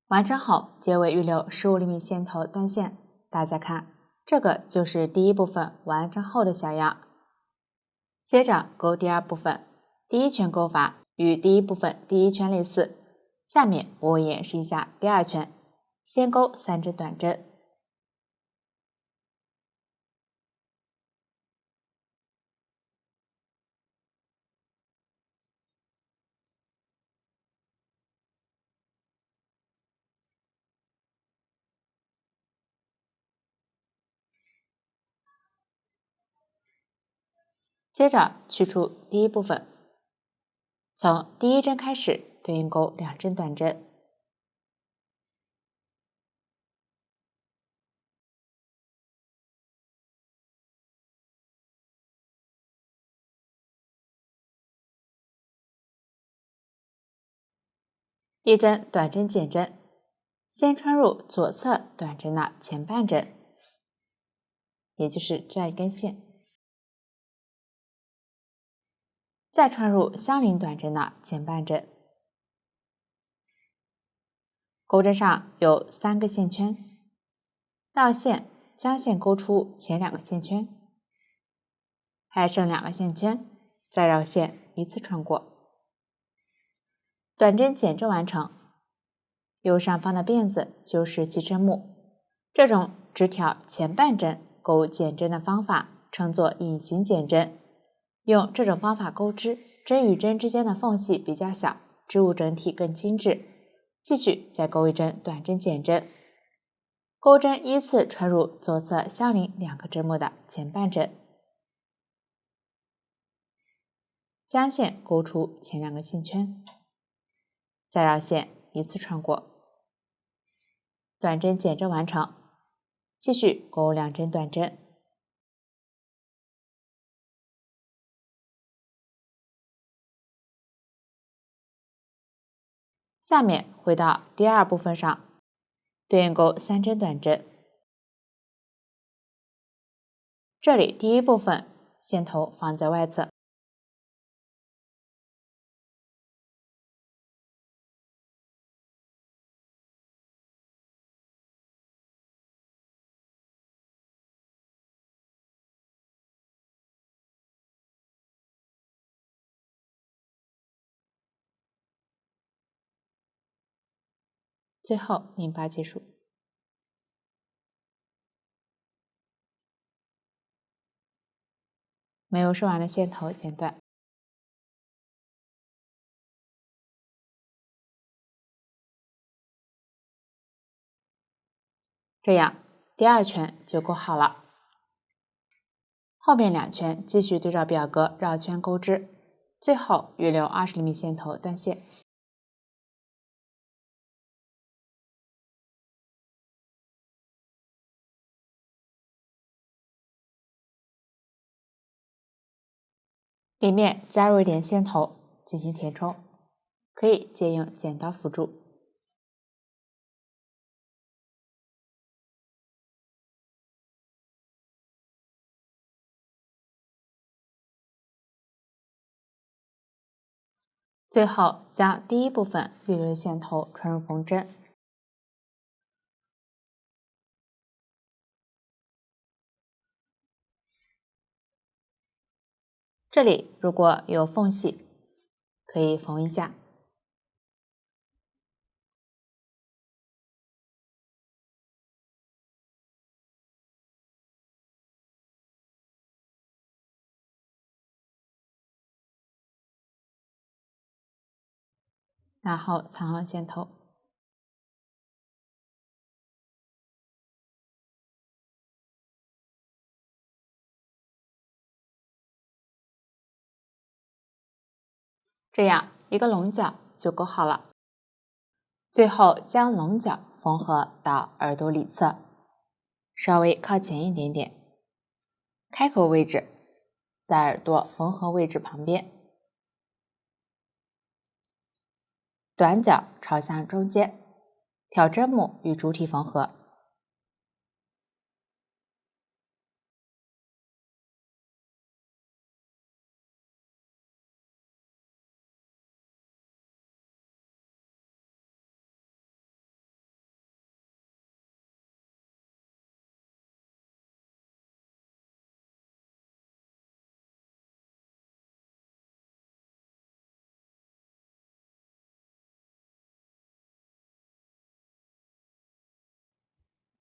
完成后，结尾预留15厘米线头断线。大家看，这个就是第一部分完成后的小样。接着钩第2部分，第一圈钩法与第一部分第一圈类似。下面我演示一下第2圈，先钩3针短针。接着取出第一部分，从第一针开始对应钩2针短针。一针短针减针，先穿入左侧短针的前半针，也就是这样一根线，再穿入相邻短针的前半针。钩针上有3个线圈，绕线将线勾出前2个线圈，还剩2个线圈，再绕线一次穿过。短针减针完成，右上方的辫子就是起针目，这种只挑前半针钩减针的方法称作隐形减针。用这种方法钩织，针与针之间的缝隙比较小，织物整体更精致。继续再钩一针短针减针，钩针依次穿入左侧相邻2个针目的前半针，将线勾出前2个线圈，再绕线一次穿过。短针减针完成，继续钩2针短针。下面回到第二部分上，对应钩3针短针。这里第一部分线头放在外侧，最后拧8结束。没有顺完的线头剪断。这样第2圈就钩好了。后面2圈继续对照表格绕圈钩织，最后预留20厘米线头断线。里面加入一点线头进行填充，可以借用剪刀辅助。最后将第一部分预留的线头穿入缝针。这里如果有缝隙，可以缝一下。然后藏好线头。这样一个龙角就钩好了。最后将龙角缝合到耳朵里侧，稍微靠前一点点，开口位置在耳朵缝合位置旁边，短角朝向中间，挑针目与主体缝合。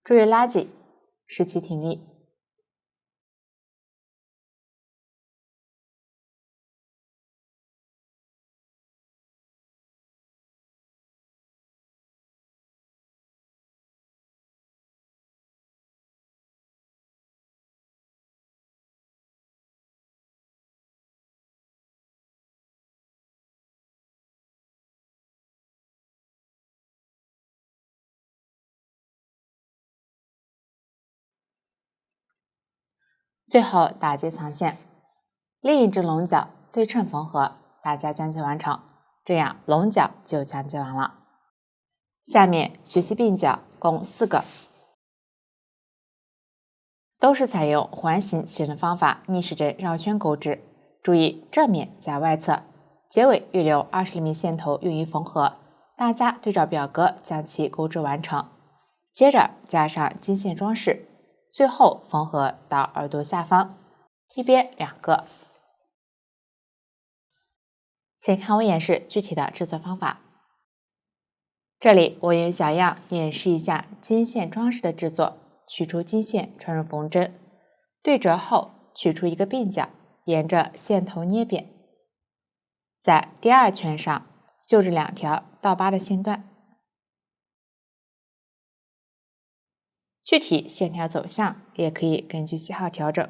注意拉紧，使其挺立。最后打结藏线，另一只龙角对称缝合，大家将其完成，这样龙角就讲解完了。下面学习鬓角共4个，都是采用环形起针的方法逆时针绕圈钩织，注意正面在外侧，结尾预留20厘米线头用于缝合，大家对照表格将其钩织完成。接着加上金线装饰，最后缝合到耳朵下方，一边2个。请看我演示具体的制作方法。这里我用小样演示一下金线装饰的制作，取出金线穿入缝针，对折后取出一个鬓角，沿着线头捏扁，在第2圈上绣制2条倒8的线段。具体线条走向也可以根据喜好调整。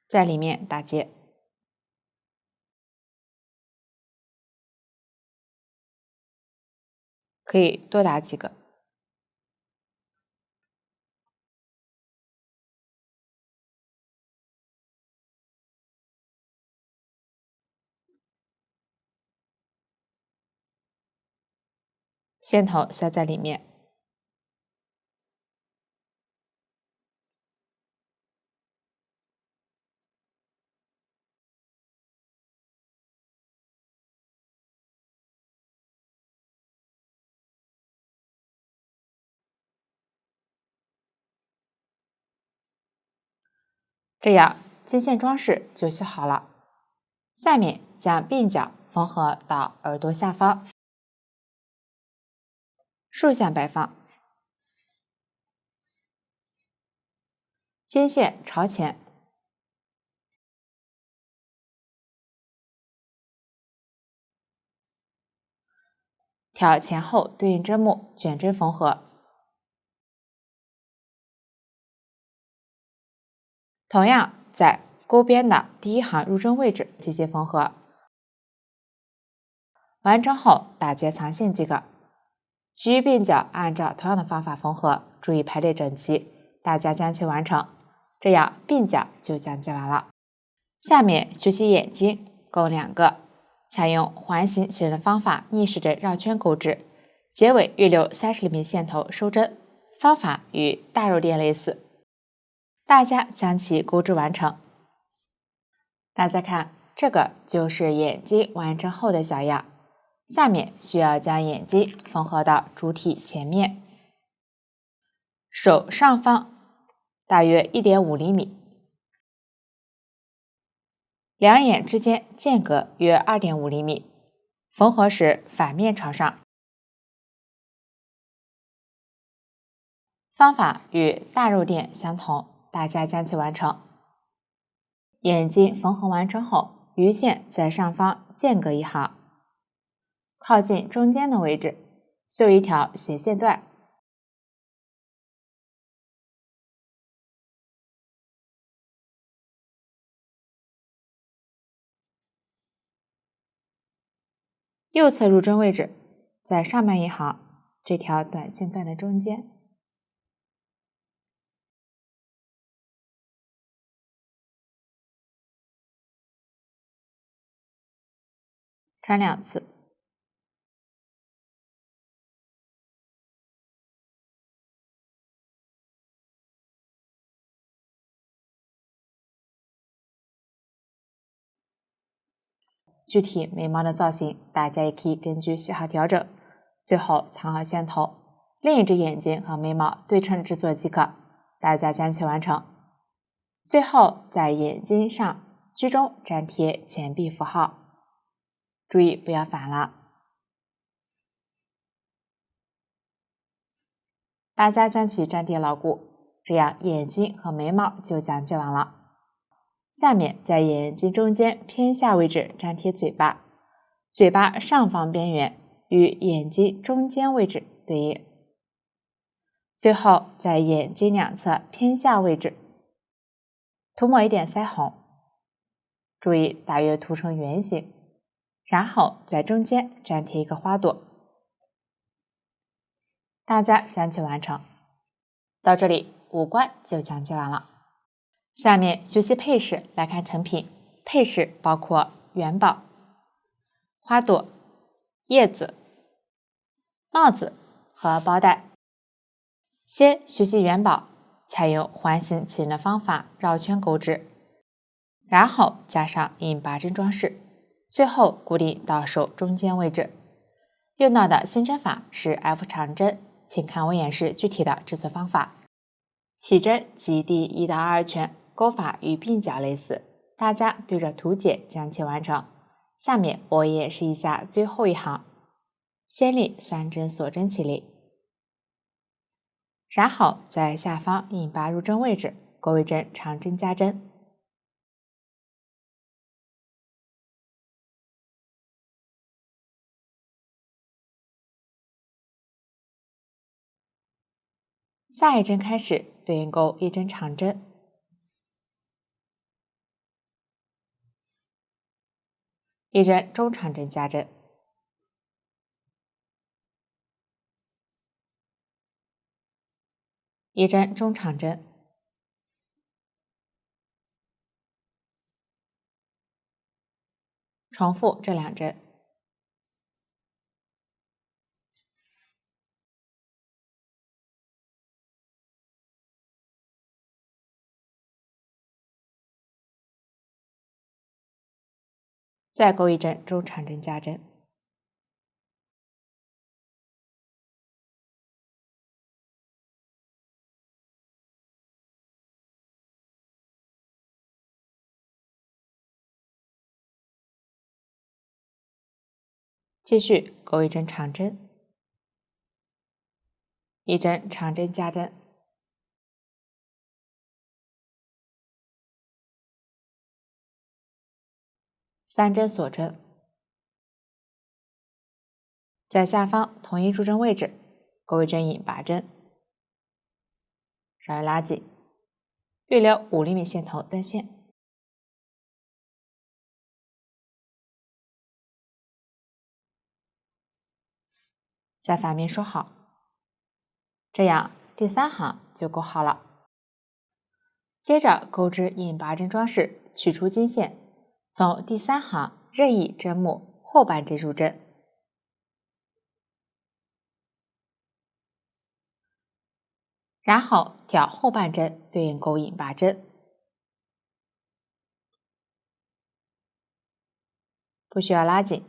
在里面打结，可以多打几个。线头塞在里面。这样金线装饰就修好了。下面将鬓角缝合到耳朵下方，竖向摆放，金线朝前，挑前后对应针目卷针缝合。同样在钩边的第一行入针位置进行缝合，完成后打结藏线即可。其余鬓角按照同样的方法缝合，注意排列整齐，大家将其完成，这样鬓角就讲解完了。下面学习眼睛，共2个，采用环形起针的方法逆时针绕圈钩织，结尾预留30厘米线头收针，方法与大肉垫类似。大家将其钩织完成。大家看，这个就是眼睛完成后的小样。下面需要将眼睛缝合到主体前面，手上方大约1.5厘米，两眼之间间隔约2.5厘米，缝合时反面朝上。方法与大肉垫相同，大家将其完成。眼睛缝合完成后，鱼线在上方间隔1行，靠近中间的位置绣一条斜线段，右侧入针位置在上半1行这条短线段的中间。穿2次。具体眉毛的造型，大家也可以根据喜好调整。最后藏好线头，另一只眼睛和眉毛对称制作即可，大家将其完成。最后在眼睛上居中粘贴钱币符号，注意不要反了。大家将其粘贴牢固，这样眼睛和眉毛就讲解完了。下面在眼睛中间偏下位置粘贴嘴巴，嘴巴上方边缘与眼睛中间位置对应。最后在眼睛两侧偏下位置涂抹一点腮红，注意大约涂成圆形，然后在中间粘贴一个花朵。大家将其完成。到这里五官就讲解完了。下面学习配饰，来看成品。配饰包括元宝、花朵、叶子、帽子和包带。先学习元宝，采用环形起针的方法绕圈钩织，然后加上印拔针装饰，最后固定到手中间位置。用到的新针法是 F 长针，请看我演示具体的制作方法。起针及第1到2圈，钩法与鬓角类似，大家对着图解将其完成。下面我演示一下最后一行，先立3针锁针起立，然后在下方印拔入针位置钩一针长针加针。下一针开始对应钩1针长针，一针中长针加针，一针中长针，重复这2针。再钩一针中长针加针。继续钩一针长针，一针长针加针，三针锁针，在下方同一入针位置钩一针引拔针，稍微拉紧，预留5厘米线头断线。在反面收好，这样第3行就钩好了。接着钩织引拔针装饰，取出金线，从第3行任意针目后半针入针，然后挑后半针对应钩引拔针，不需要拉紧。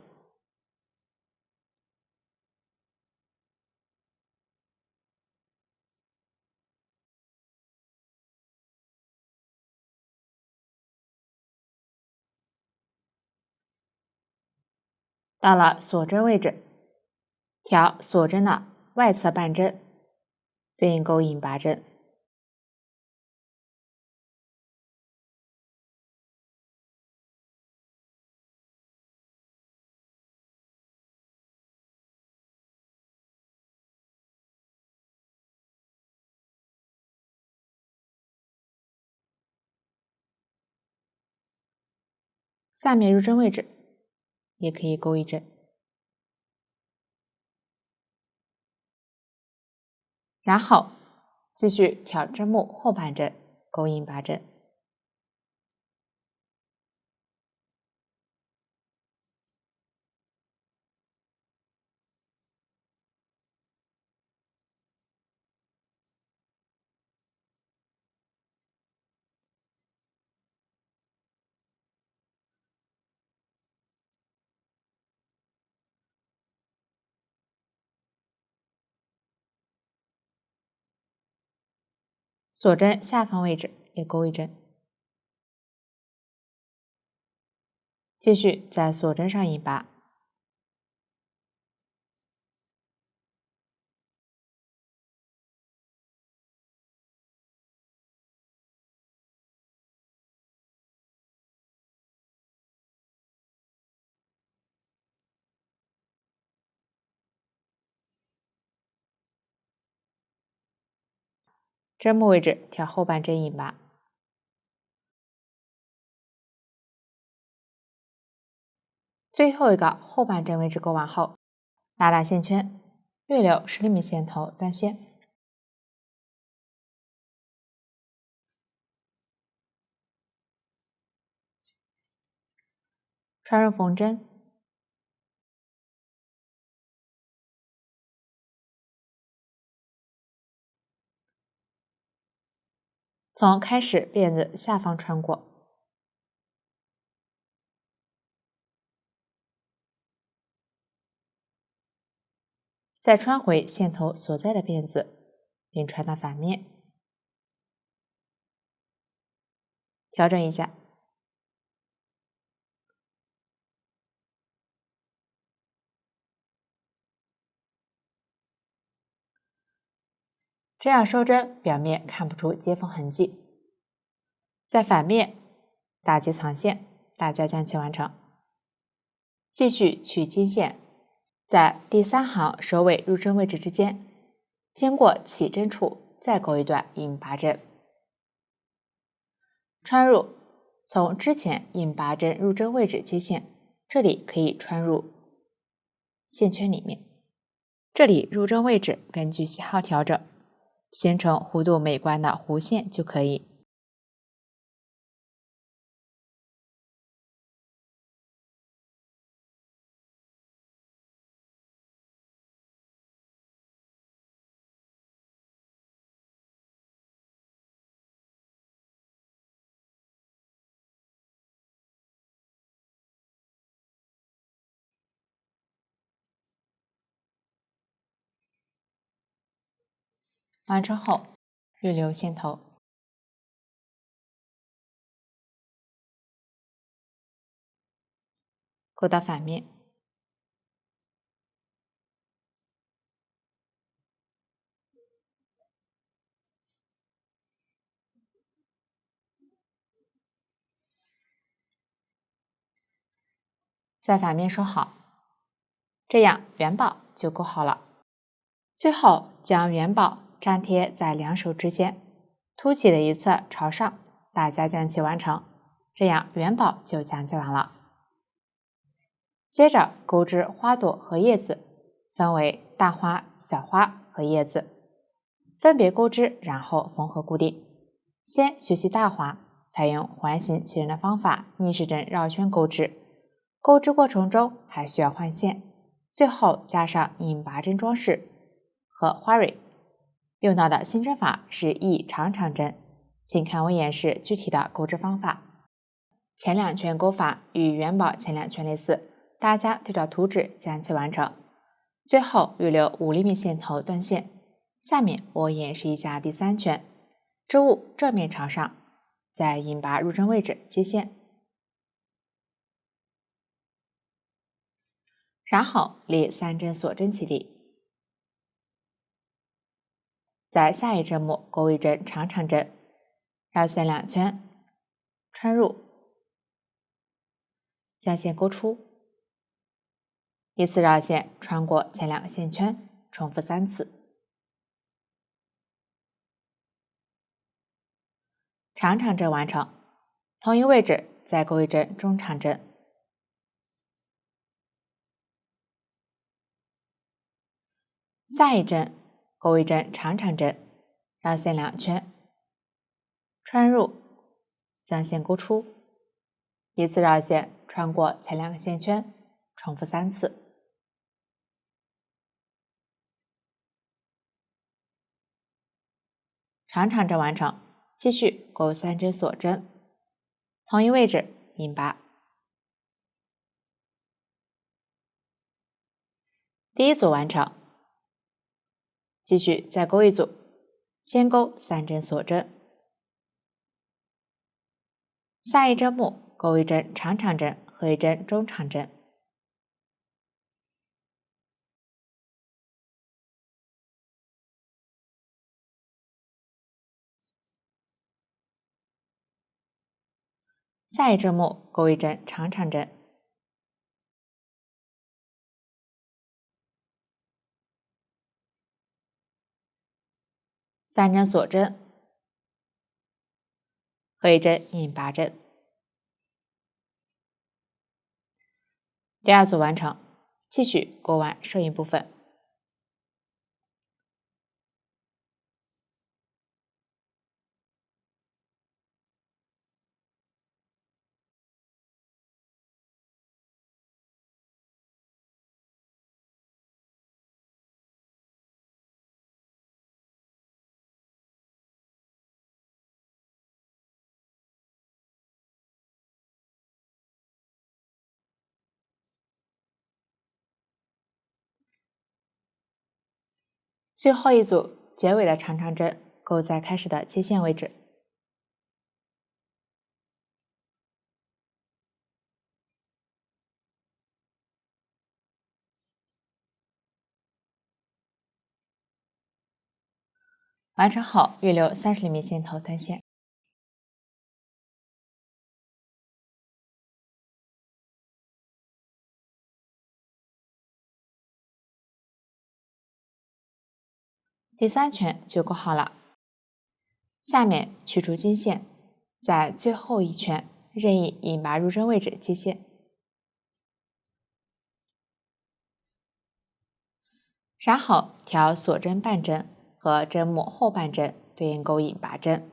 到了锁针位置，挑锁针的外侧半针，对应钩引拔针，下面入针位置也可以钩一针，然后继续挑针目后半针钩引拔针。锁针下方位置也钩一针，继续在锁针上引拔，针目位置挑后半针引拔，最后一个后半针位置钩完后，拉大线圈，略留10厘米线头断线，穿入缝针，从开始辫子下方穿过，再穿回线头所在的辫子，并穿到反面，调整一下。这样收针，表面看不出接缝痕迹。在反面打结藏线，大家将其完成。继续取金线，在第3行首尾入针位置之间，经过起针处再钩一段引拔针，穿入从之前引拔针入针位置接线，这里可以穿入线圈里面。这里入针位置根据喜好调整，形成弧度美观的弧线就可以。完成后预留线头。勾到反面，在反面收好，这样元宝就勾好了。最后将元宝粘贴在两手之间，凸起的一侧朝上，大家将其完成，这样元宝就讲解完了。接着钩织花朵和叶子，分为大花、小花和叶子，分别钩织，然后缝合固定。先学习大花，采用环形齐人的方法逆时针绕圈钩织，钩织过程中还需要换线，最后加上引拔针装饰和花蕊。用到的新针法是一长长针，请看我演示具体的钩织方法。前两圈钩法与元宝前两圈类似，大家对照图纸将其完成。最后预留5厘米线头断线。下面我演示一下第3圈，织物正面朝上，在引拔入针位置接线，然后立3针锁针起立，在下一针目钩一针长长针，绕线2圈，穿入，将线钩出，依次绕线穿过前2个线圈，重复3次。长长针完成，同一位置再钩一针中长针，下一针钩一针长长针，绕线2圈，穿入，将线钩出，依次绕线穿过前2个线圈，重复3次。长长针完成，继续钩3针锁针，同一位置引拔。第一组完成，继续再钩一组，先钩3针锁针，下一针目钩一针长长针和一针中长针，下一针目钩一针长长针，3针锁针和一针引拔针。第二组完成，继续钩完摄影部分。最后一组结尾的长长针钩在开始的接线位置。完成后预留30厘米线头断线。第3圈就钩好了，下面取出金线，在最后一圈任意引拔入针位置接线，然后调锁针半针和针目后半针对应钩引拔针。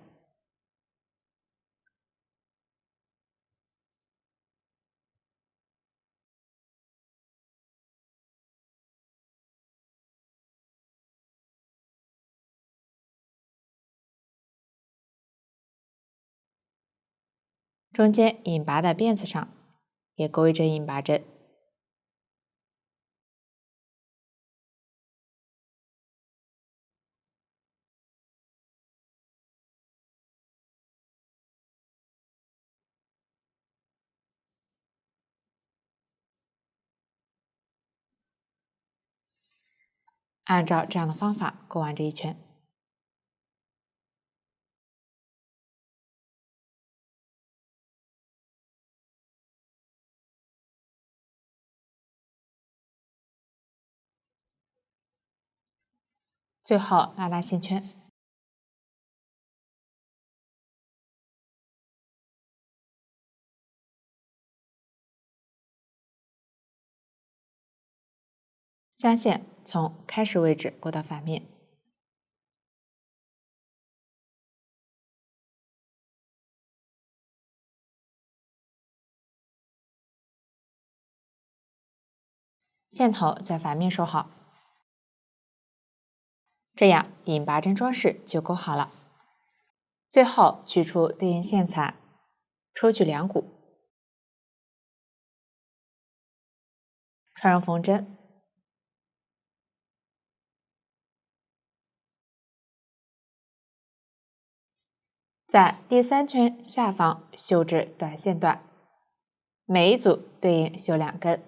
中间引拔的辫子上也钩一针引拔针，按照这样的方法勾完这一圈。最后拉线圈，将线从开始位置勾到反面，线头在反面收好，这样引拔针装饰就勾好了。最后取出对应线材，抽取两股，穿入缝针，在第3圈下方绣至短线段，每一组对应绣2根。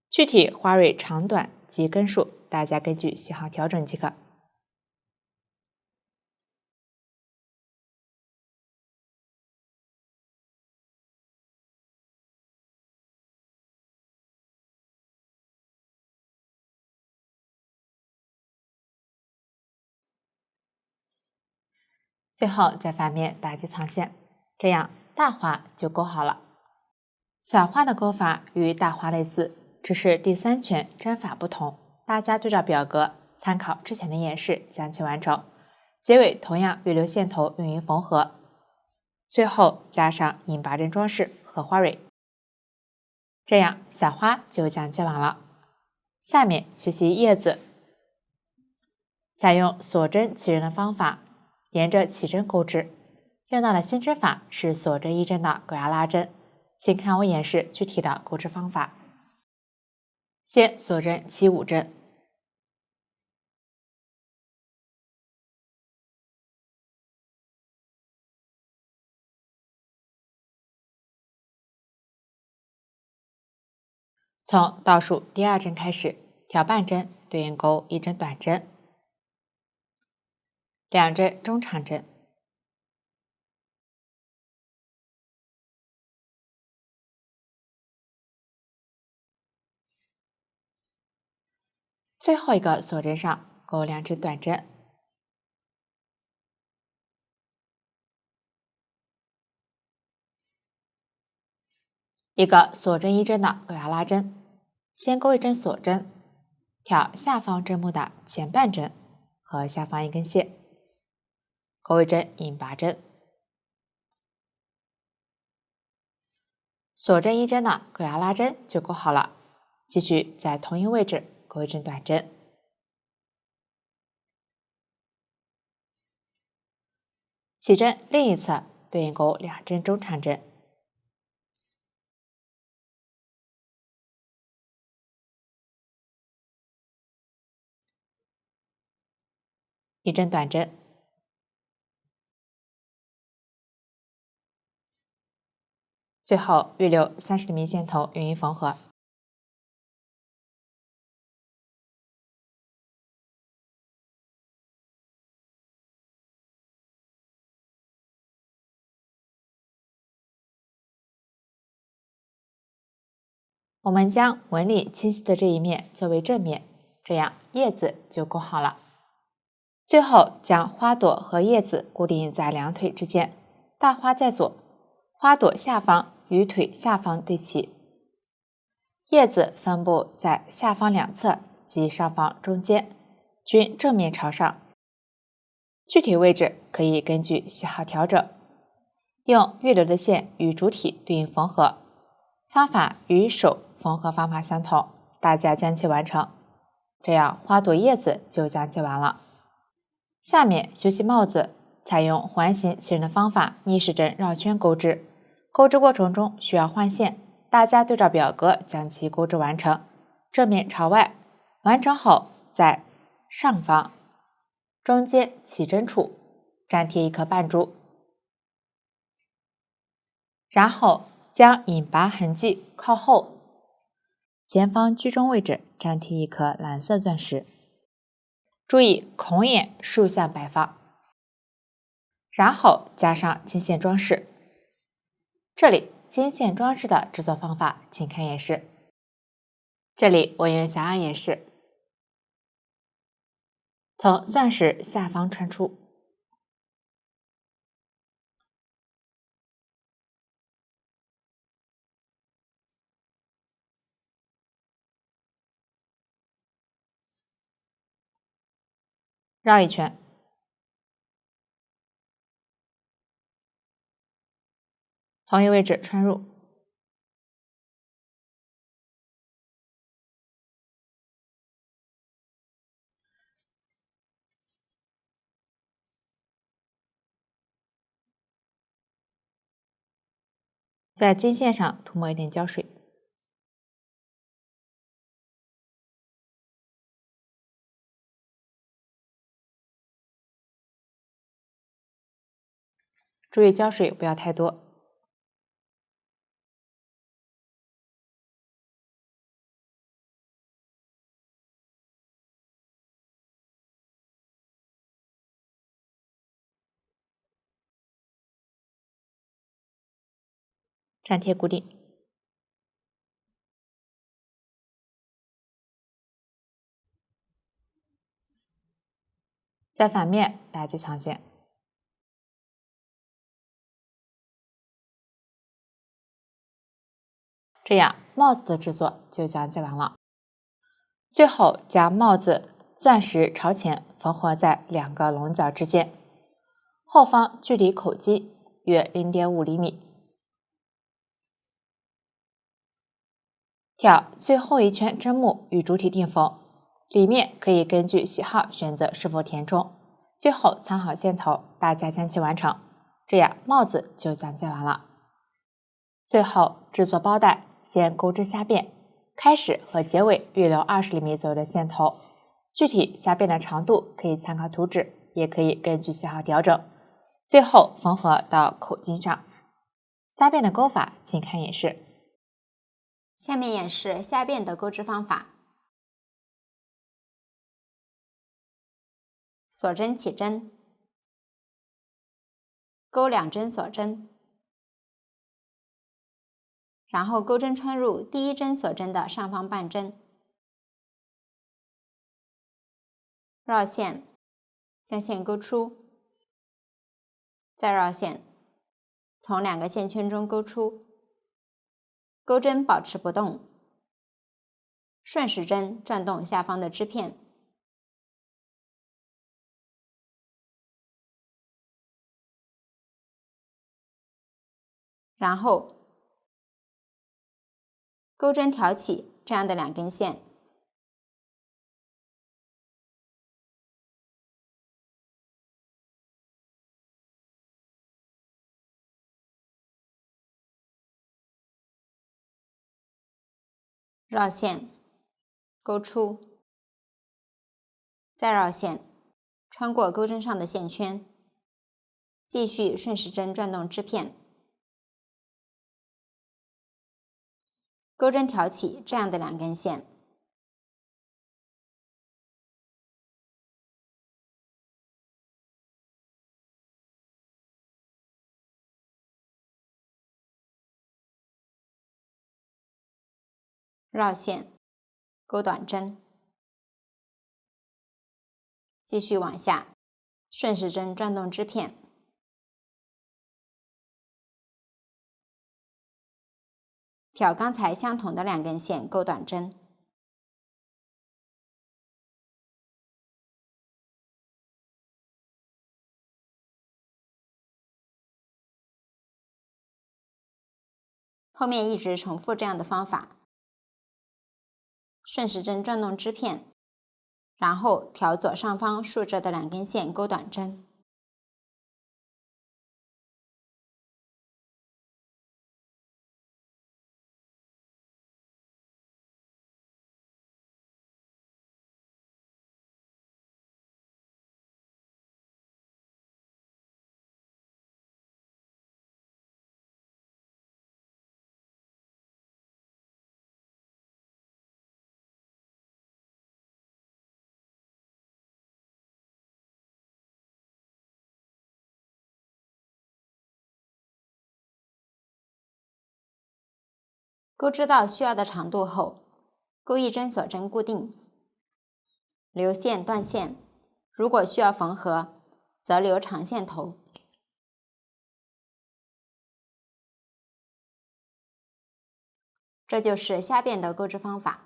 具体花蕊长短及根数，大家根据喜好调整即可。最后在反面打击藏线，这样大花就勾好了。小花的勾法与大花类似，只是第3圈针法不同，大家对照表格参考之前的演示将其完成。结尾同样预留线头用于缝合，最后加上引拔针装饰和花蕊，这样小花就将接完了。下面学习叶子，采用锁针起针的方法，沿着起针钩织，用到的新针法是锁针1针的狗牙拉针，请看我演示具体的钩织方法。先锁针起5针，从倒数第2针开始，挑半针对应钩1针短针，2针中长针，最后一个锁针上钩2针短针，一个锁针1针的狗牙拉针，先钩1针锁针，挑下方针目的前半针和下方一根线，钩1针引拔针，锁针1针的狗牙拉针就钩好了。继续在同一位置钩1针短针，起针另一侧对应钩2针中长针，1针短针，最后预留30厘米线头用于缝合。我们将纹理清晰的这一面作为正面，这样叶子就钩好了。最后将花朵和叶子固定在2腿之间，大花在左，花朵下方与腿下方对齐，叶子分布在下方2侧及上方中间，均正面朝上。具体位置可以根据喜好调整，用预留的线与主体对应缝合。方法与手缝合方法相同，大家将其完成，这样花朵叶子就将系完了。下面学习帽子，采用环形起针的方法逆时针绕圈钩织，钩织过程中需要换线，大家对照表格将其钩织完成，正面朝外。完成后，在上方中间起针处粘贴一颗半珠，然后将引拔痕迹靠后，前方居中位置粘贴一颗蓝色钻石。注意孔眼竖向摆放，然后加上金线装饰。这里金线装饰的制作方法，请看演示。这里我用小样演示，从钻石下方穿出，绕一圈，同一位置穿入，在金线上涂抹一点胶水。注意胶水不要太多。粘贴固定。在反面打击藏线。这样帽子的制作就将做完了。最后将帽子钻石朝前缝合在两个龙角之间，后方距离口基约 0.5厘米。挑最后一圈针目与主体定缝，里面可以根据喜好选择是否填充。最后藏好线头，大家将其完成，这样帽子就将做完了。最后制作包带，先钩织下边，开始和结尾预留20厘米左右的线头，具体下边的长度可以参考图纸，也可以根据喜好调整。最后缝合到口巾上。下边的钩法，请看演示。下面演示下边的钩织方法。锁针起针，钩2针锁针，然后钩针穿入第一针锁针的上方半针，绕线，将线钩出，再绕线，从2个线圈中钩出，钩针保持不动，顺时针转动下方的织片，然后钩针挑起这样的2根线，绕线，钩出，再绕线，穿过钩针上的线圈，继续顺时针转动织片，钩针挑起这样的2根线，绕线，钩短针，继续往下，顺时针转动织片，挑刚才相同的2根线钩短针，后面一直重复这样的方法，顺时针转动织片，然后调左上方竖着的2根线钩短针。钩织到需要的长度后，钩一针锁针固定，留线断线，如果需要缝合，则留长线头。这就是虾辫的钩织方法。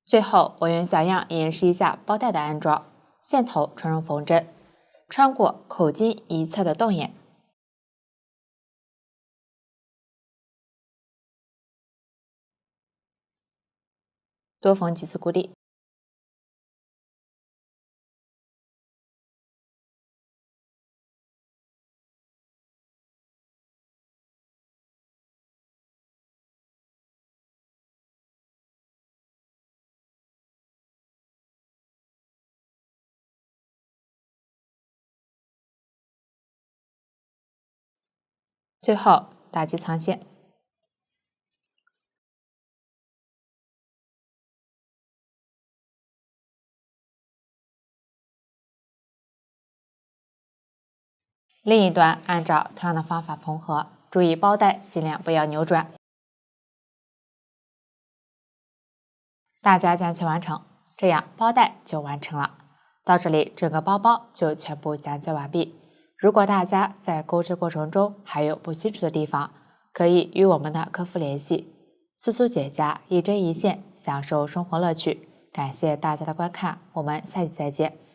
最后，我用小样演示一下包带的安装。线头穿入缝针，穿过口径一侧的洞眼，多缝几次固定。最后打击藏线。另一端按照同样的方法缝合，注意包带尽量不要扭转。大家将其完成，这样包带就完成了。到这里，整个包包就全部讲解完毕。如果大家在钩织过程中还有不清楚的地方，可以与我们的客服联系。苏苏姐家一针一线，享受生活乐趣。感谢大家的观看，我们下期再见。